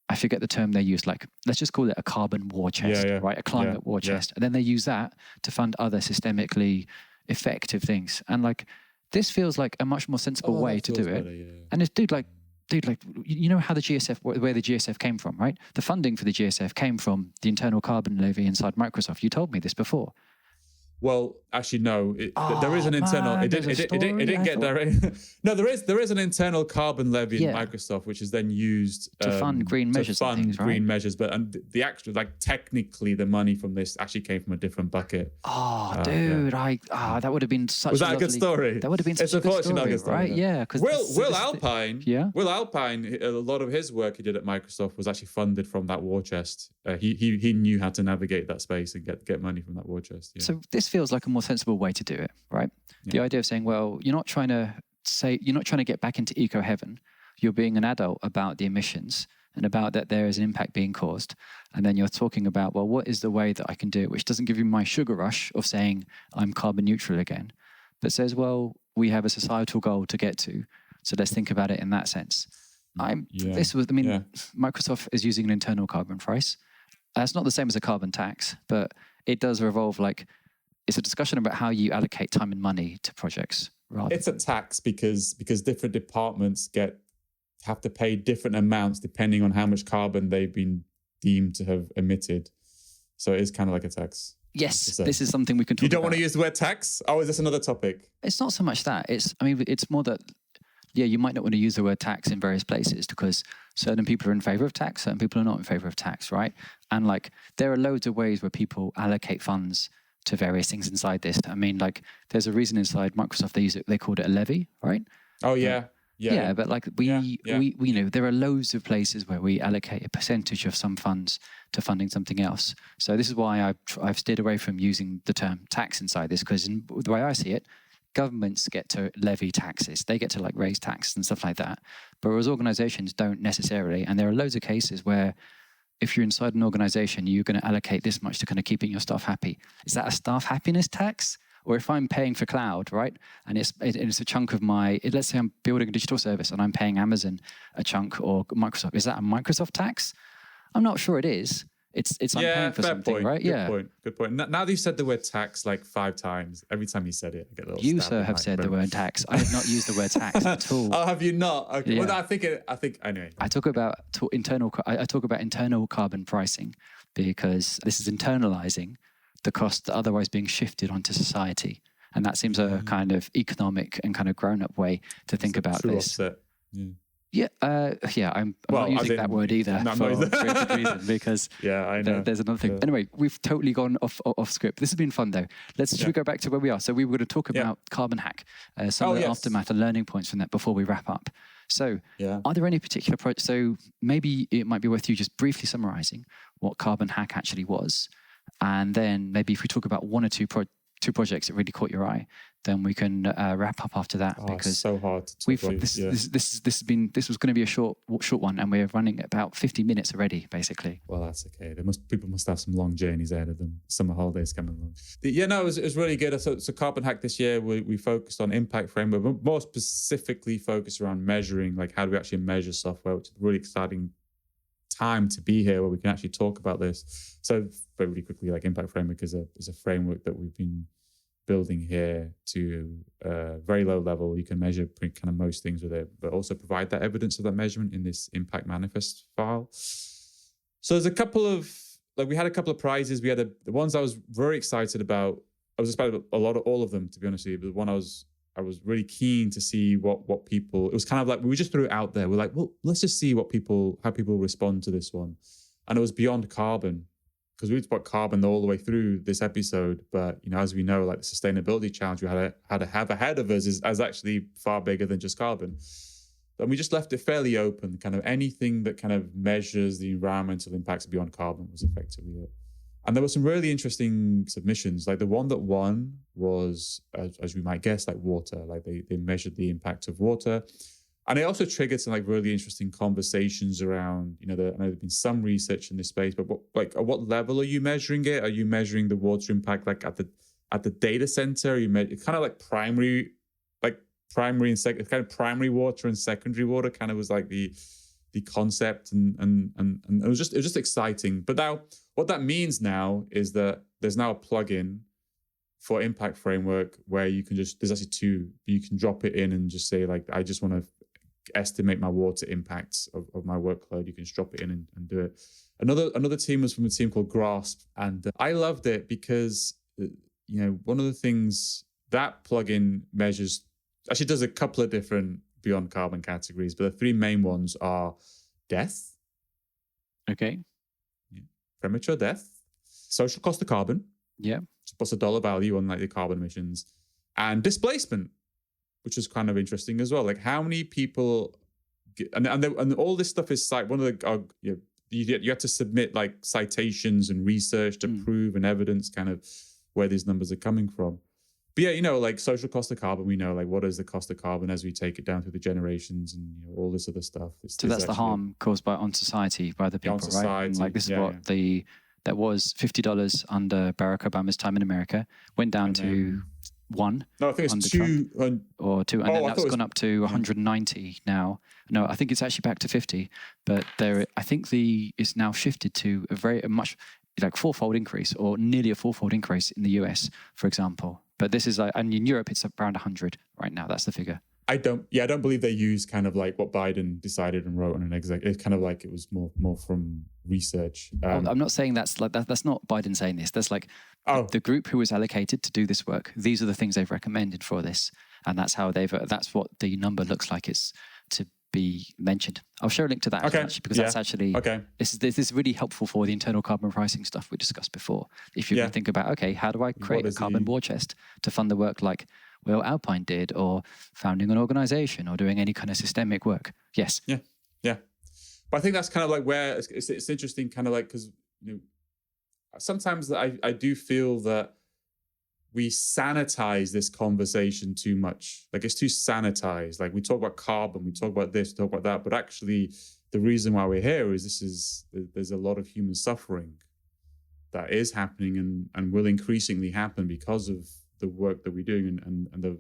I forget the term they use, like, let's just call it a carbon war chest, right? A climate war chest. And then they use that to fund other systemically effective things. And like, this feels like a much more sensible way to do it. Better, and it's, dude, you know how where the GSF came from, right? The funding for the GSF came from the internal carbon levy inside Microsoft. You told me this before. Well, actually, no. There is an internal. It didn't get direct. No, there is an internal carbon levy in Microsoft, which is then used to fund green measures. To fund things, right? green measures, but the actual, like, technically, the money from this actually came from a different bucket. Oh, dude, that would have been such. Was that a good story? That would have been such a good story, right? Yeah, because Will Alpine, a lot of his work he did at Microsoft was actually funded from that war chest. He knew how to navigate that space and get money from that war chest. Yeah. So this feels like a more sensible way to do it, right? Yeah. The idea of saying, well, you're not trying to get back into eco heaven. You're being an adult about the emissions and about that there is an impact being caused. And then you're talking about, well, what is the way that I can do it, which doesn't give you my sugar rush of saying I'm carbon neutral again, but says, well, we have a societal goal to get to. So let's think about it in that sense. Microsoft is using an internal carbon price. That's not the same as a carbon tax, but it does revolve, like, it's a discussion about how you allocate time and money to projects. It's a tax because different departments have to pay different amounts depending on how much carbon they've been deemed to have emitted. So it is kind of like a tax. Yes, this is something we can talk about. You don't want to use the word tax? Oh, is this another topic? It's not so much that. It's more that, you might not want to use the word tax in various places because certain people are in favor of tax, certain people are not in favor of tax, right? And like, there are loads of ways where people allocate funds to various things inside this. I mean, like, there's a reason inside Microsoft they called it a levy, right? Oh yeah. Yeah, but like we there are loads of places where we allocate a percentage of some funds to funding something else. So this is why I've steered away from using the term tax inside this, because the way I see it, governments get to levy taxes. They get to, like, raise taxes and stuff like that. But whereas organizations don't necessarily. And there are loads of cases where if you're inside an organization, you're going to allocate this much to kind of keeping your staff happy. Is that a staff happiness tax? Or if I'm paying for cloud, right, and it's a chunk of let's say I'm building a digital service and I'm paying Amazon a chunk or Microsoft, is that a Microsoft tax? I'm not sure it is. I'm paying for something, point. right? Good point. Now that you've said the word tax like 5 times, every time you said it, I get a little. You, sir, have said the word tax. I have not used the word tax at all. Oh, have you not? Okay. Yeah. Well, no, I think anyway. I talk about internal carbon pricing because this is internalizing the cost otherwise being shifted onto society. And that seems a kind of economic and kind of grown-up way to think about this. Offset. I'm not using that word either for a good reason because I know. There's another thing. Anyway, we've totally gone off script. This has been fun though. Should we go back to where we are? So we were going to talk about Carbon Hack, some of the aftermath and learning points from that before we wrap up. So are there any particular projects? So maybe it might be worth you just briefly summarizing what Carbon Hack actually was. And then maybe if we talk about one or two projects that really caught your eye, then we can wrap up after that because it's so hard to this was going to be a short one, and we're running about 50 minutes already, basically. Well, that's okay. People must have some long journeys ahead of them. Summer holidays coming along. It was really good. So Carbon Hack this year, we focused on impact framework, but more specifically focused around measuring, like how do we actually measure software, which is a really exciting time to be here where we can actually talk about this. So very quickly, like impact framework is a framework that we've been building here to a very low level. You can measure kind of most things with it, but also provide that evidence of that measurement in this impact manifest file. So there's a couple of, we had a couple of prizes. We had the ones I was very excited about. I was excited about all of them, to be honest with you, but the one I was really keen to see what people, it was kind of like, we just threw it out there. We're like, well, let's just see how people respond to this one. And it was beyond carbon, because we talked about carbon all the way through this episode. But, as we know, like the sustainability challenge we had to have ahead of us is actually far bigger than just carbon. And we just left it fairly open. Kind of anything that kind of measures the environmental impacts beyond carbon was effectively it. And there were some really interesting submissions. Like the one that won was, as we might guess, like water. Like they measured the impact of water. And it also triggered some like really interesting conversations around, I know there's been some research in this space, but at what level are you measuring it? Are you measuring the water impact like at the data center? It's kind of like primary and secondary, kind of primary water and secondary water kind of was like the concept, and it was just exciting. But now what that means now is that there's now a plugin for impact framework where you can there's actually two. You can drop it in and just say like, I just want to estimate my water impacts of my workload. You can just drop it in and do it. Another team was from a team called Grasp, and I loved it because one of the things that plugin measures actually does a couple of different beyond carbon categories, but the three main ones are death. Okay. Premature death, social cost of carbon. Yeah. So what's the dollar value on like the carbon emissions, and displacement, which is kind of interesting as well. Like how many people and all this stuff is one of the you have to submit like citations and research to prove and evidence kind of where these numbers are coming from. But like social cost of carbon, we know like what is the cost of carbon as we take it down through the generations and all this other stuff. So that's the harm caused on society by the people, right? Society, and like this is what that was $50 under Barack Obama's time in America, went down to $1. No, I think it's $2 or $2, and then that's gone up to 190 now. No, I think it's actually back to 50. But I think it's now shifted to a much like fourfold increase, or nearly a fourfold increase in the US, for example. But this is and in Europe it's around 100 right now. That's the figure. I don't believe they use kind of like what Biden decided and wrote on an exec. It's kind of like it was more from research. I'm not saying that's like that's not Biden saying this. That's like the group who was allocated to do this work. These are the things they've recommended for this, and that's how that's what the number looks like. It's to be mentioned. I'll share a link to that actually, because that's actually this is really helpful for the internal carbon pricing stuff we discussed before. If you can think about, okay, how do I create a carbon war chest to fund the work like Will Alpine did, or founding an organization, or doing any kind of systemic work? Yes. Yeah. But I think that's kind of like where it's interesting, kind of like, because sometimes I do feel that we sanitize this conversation too much. Like it's too sanitized. Like we talk about carbon, we talk about this, we talk about that, but actually the reason why we're here is there's a lot of human suffering that is happening and will increasingly happen because of the work that we're doing, and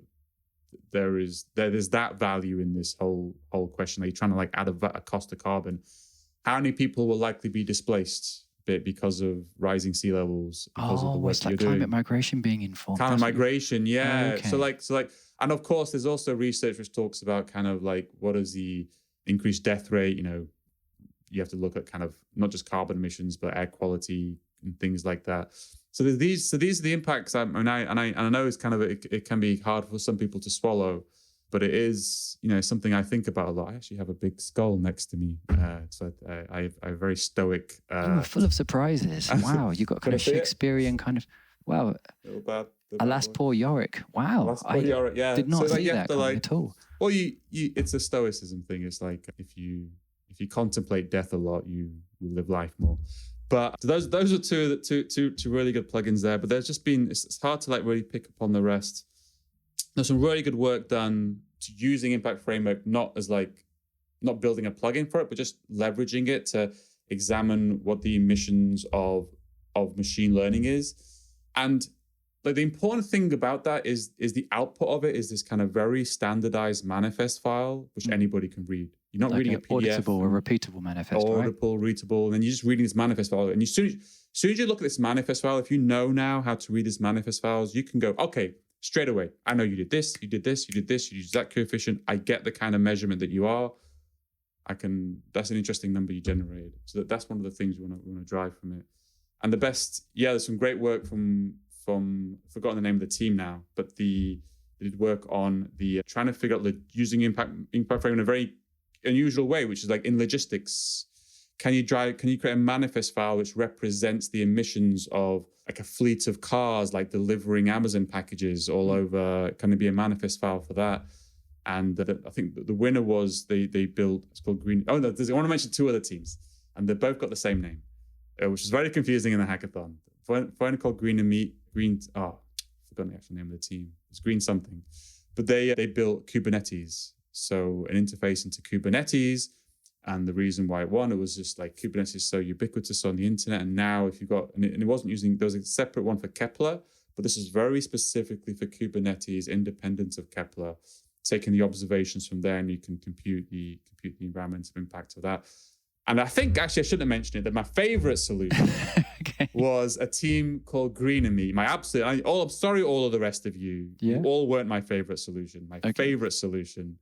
there's that value in this whole question. Are you trying to like add a cost of carbon? How many people will likely be displaced bit because of rising sea levels, because of the work it's like you're climate doing. migration being informed. Climate migration, yeah. Okay. So like, and of course, there's also research which talks about kind of like what is the increased death rate. You know, you have to look at kind of not just carbon emissions, but air quality and things like that. So these are the impacts. I know it's kind of it can be hard for some people to swallow, but it is, you know, something I think about a lot. I actually have a big skull next to me, so I have very stoic. You are full of surprises. Wow, you got kind of Shakespearean kind of. Wow. Alas, poor Yorick. Wow. Alas, poor Yorick, yeah. Did not see that coming at all. Well, it's a stoicism thing. It's like if you contemplate death a lot, you live life more. But those are two really good plugins there. But there's just been, it's hard to like really pick up on the rest. There's some really good work done to using Impact Framework, not building a plugin for it, but just leveraging it to examine what the emissions of machine learning is. And like the important thing about that is the output of it is this kind of very standardized manifest file, which anybody can read. You're not like reading a PDF. Auditable or repeatable manifest, Audible, right? readable, and then you're just reading this manifest file. And as soon as you look at this manifest file, if you know now how to read this manifest files, you can go, okay, straight away, I know you did this, you did this, you did this, you used that coefficient. I get the kind of measurement that you are. That's an interesting number you generated. So that's one of the things we want to drive from it. And the best, there's some great work from I've forgotten the name of the team now, but they did work on the trying to figure out using impact frame in a very unusual way, which is like in logistics. Can you create a manifest file which represents the emissions of like a fleet of cars, like delivering Amazon packages all over? Can there be a manifest file for that? And I think the winner was they built, it's called Green. Oh no, I want to mention two other teams, and they both got the same name, which is very confusing in the hackathon. One called Green and Meat. I've forgotten the actual name of the team. It's Green something, but they built Kubernetes, so an interface into Kubernetes. And the reason why it won, it was just like Kubernetes is so ubiquitous on the internet. And now if you got, and it wasn't using, there was a separate one for Kepler, but this is very specifically for Kubernetes, independent of Kepler, taking the observations from there, and you can compute the environmental impact of that. And I think, actually, I shouldn't have mentioned it, that my favorite solution was a team called Green and Me. I'm sorry, all of the rest of you. Yeah. You all weren't my favorite solution. My favorite solution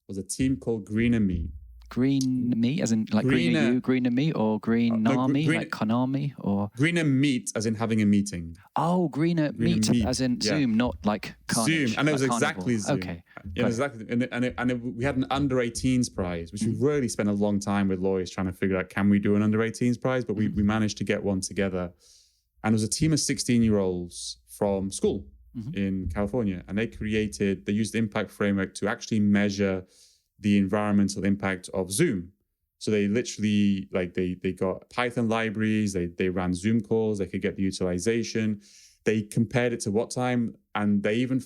was a team called Green and Me. Green meat, as in like green are you, green and meat, or green army, like Konami, or greener meat, as in having a meeting. Oh, greener meat, as in Zoom, not like Carnage. Zoom, and it was like exactly Zoom. Okay, yeah, exactly. And we had an under 18s prize, which we really spent a long time with lawyers trying to figure out, can we do an under 18s prize? But we managed to get one together, and it was a team of 16-year-olds from school in California, and they used the Impact Framework to actually measure the environmental impact of Zoom. So they literally, like they got Python libraries, they ran Zoom calls, they could get the utilization. They compared it to what time, and they even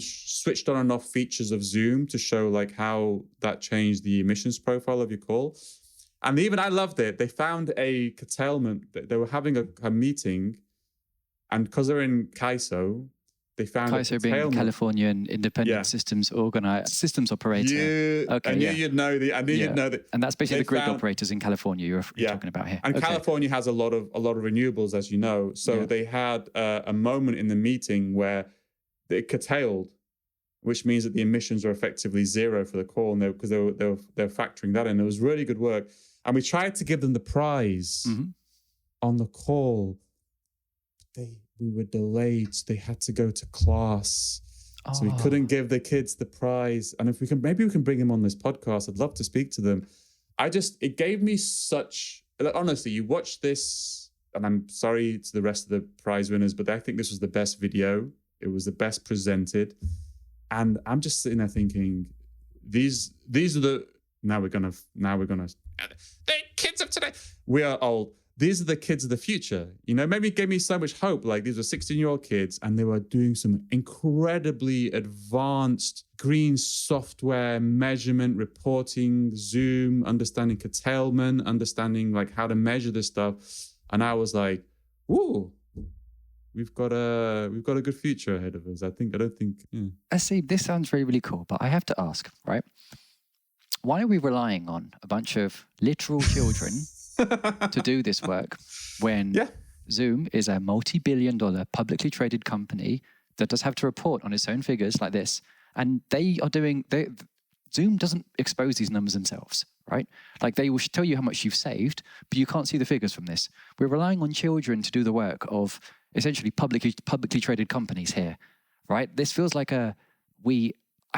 switched on and off features of Zoom to show like how that changed the emissions profile of your call. And I loved it. They found a curtailment. They were having a meeting, and because they're in CAISO, they found CAISO being Californian Independent Systems Operator. I knew you'd know that. And that's basically the grid operators in California you're talking about here. And California has a lot of renewables, as you know. So they had a moment in the meeting where it curtailed, which means that the emissions are effectively zero for the call, and because they were factoring that in. It was really good work, and we tried to give them the prize on the call. We were delayed, so they had to go to class. So we couldn't give the kids the prize. And if maybe we can bring them on this podcast. I'd love to speak to them. It gave me honestly, you watch this, and I'm sorry to the rest of the prize winners, but I think this was the best video. It was the best presented. And I'm just sitting there thinking, these are now we're gonna the kids of today. We are old. These are the kids of the future. Maybe it gave me so much hope. Like, these were 16-year-old kids, and they were doing some incredibly advanced green software measurement, reporting, Zoom, understanding curtailment, understanding like how to measure this stuff. And I was like, "Ooh, we've got a good future ahead of us." Asim, this sounds really, really cool, but I have to ask, right? Why are we relying on a bunch of literal children to do this work when Zoom is a multi-billion-dollar publicly traded company that does have to report on its own figures like this. And Zoom doesn't expose these numbers themselves, right? Like they will tell you how much you've saved, but you can't see the figures from this. We're relying on children to do the work of essentially publicly traded companies here, right? This feels like I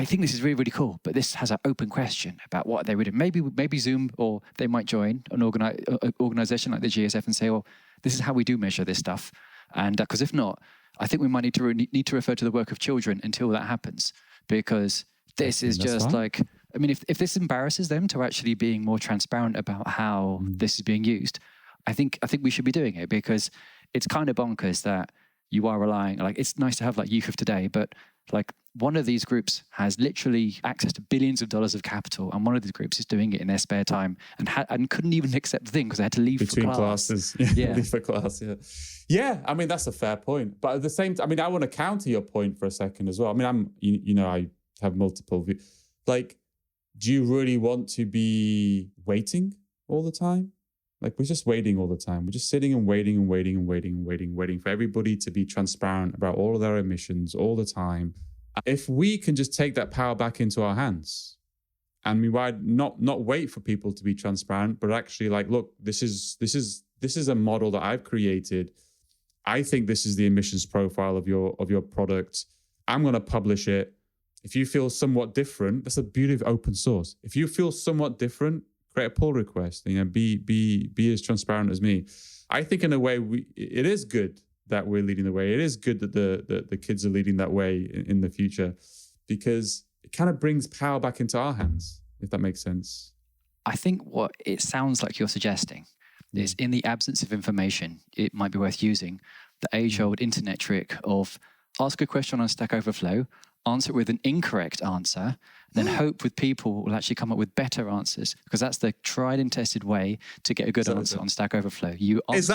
think this is really, really cool, but this has an open question about what they would do. Maybe Zoom, or they might join an organization like the GSF and say, well, this is how we do measure this stuff. And because if not, I think we might need to refer to the work of children until that happens, because this is just like, I mean, if this embarrasses them to actually being more transparent about how this is being used, I think we should be doing it, because it's kind of bonkers that you are relying, like, it's nice to have like Youth of Today, but like one of these groups has literally access to billions of dollars of capital, and one of these groups is doing it in their spare time and couldn't even accept the thing because they had to leave between for class. Classes. Leave for class. Yeah. I mean, that's a fair point, but at the same time, I mean, I want to counter your point for a second as well. I mean, I have multiple views. Like, do you really want to be waiting all the time? Like, we're just waiting all the time. We're just sitting and waiting for everybody to be transparent about all of their emissions all the time. If we can just take that power back into our hands, and we might not wait for people to be transparent, but actually like, look, this is a model that I've created. I think this is the emissions profile of your product. I'm going to publish it. If you feel somewhat different, that's the beauty of open source. If you feel somewhat different, create a pull request. Be as transparent as me. I think in a way it is good that we're leading the way. It is good that the kids are leading that way in the future, because it kind of brings power back into our hands, if that makes sense. I think what it sounds like you're suggesting is, in the absence of information, it might be worth using the age-old internet trick of ask a question on Stack Overflow, answer it with an incorrect answer, then hope with people will actually come up with better answers, because that's the tried and tested way to get a good answer on Stack Overflow. You answer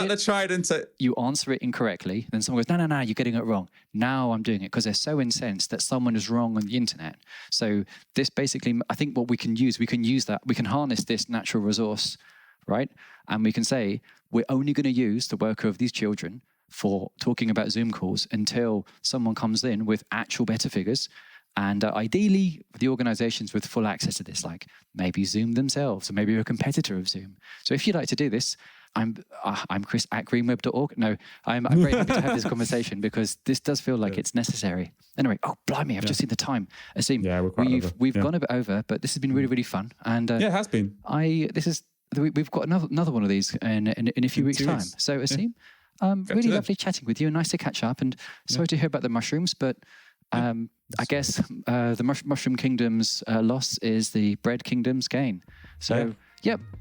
it incorrectly, then someone goes, no, you're getting it wrong. Now I'm doing it, because they're so incensed that someone is wrong on the internet. So this basically, I think what we can use that, we can harness this natural resource, right? And we can say, we're only going to use the work of these children for talking about Zoom calls until someone comes in with actual better figures. And ideally, the organizations with full access to this, like maybe Zoom themselves, or maybe a competitor of Zoom. So if you'd like to do this, I'm Chris at greenweb.org. No, I'm very happy to have this conversation, because this does feel like it's necessary. Anyway, blimey, I've just seen the time. Asim, we've gone a bit over, but this has been really, really fun. And it has been. We've got another one of these in a few weeks' time. So Asim, really lovely chatting with you, and nice to catch up. And sorry to hear about the mushrooms, but I guess the Mushroom Kingdom's loss is the Bread Kingdom's gain. So,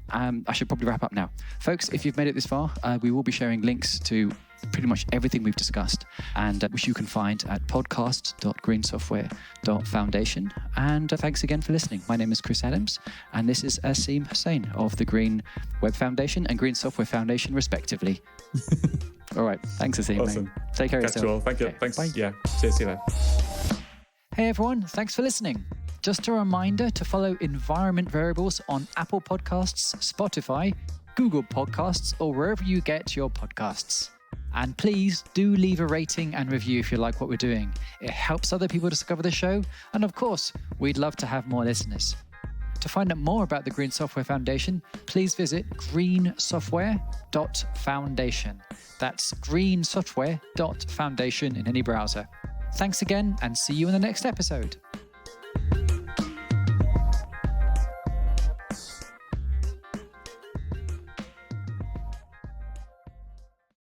I should probably wrap up now. Folks, if you've made it this far, we will be sharing links to pretty much everything we've discussed, and which you can find at podcast.greensoftware.foundation. And thanks again for listening. My name is Chris Adams, and this is Asim Hussain of the Green Web Foundation and Green Software Foundation, respectively. All right. Thanks, Asim. Awesome. Mate. Take care of yourself. Thank you. Okay. Thanks. Bye. Yeah. See you later. Hey, everyone. Thanks for listening. Just a reminder to follow Environment Variables on Apple Podcasts, Spotify, Google Podcasts, or wherever you get your podcasts. And please do leave a rating and review if you like what we're doing. It helps other people discover the show. And of course, we'd love to have more listeners. To find out more about the Green Software Foundation, please visit greensoftware.foundation. That's greensoftware.foundation in any browser. Thanks again, and see you in the next episode.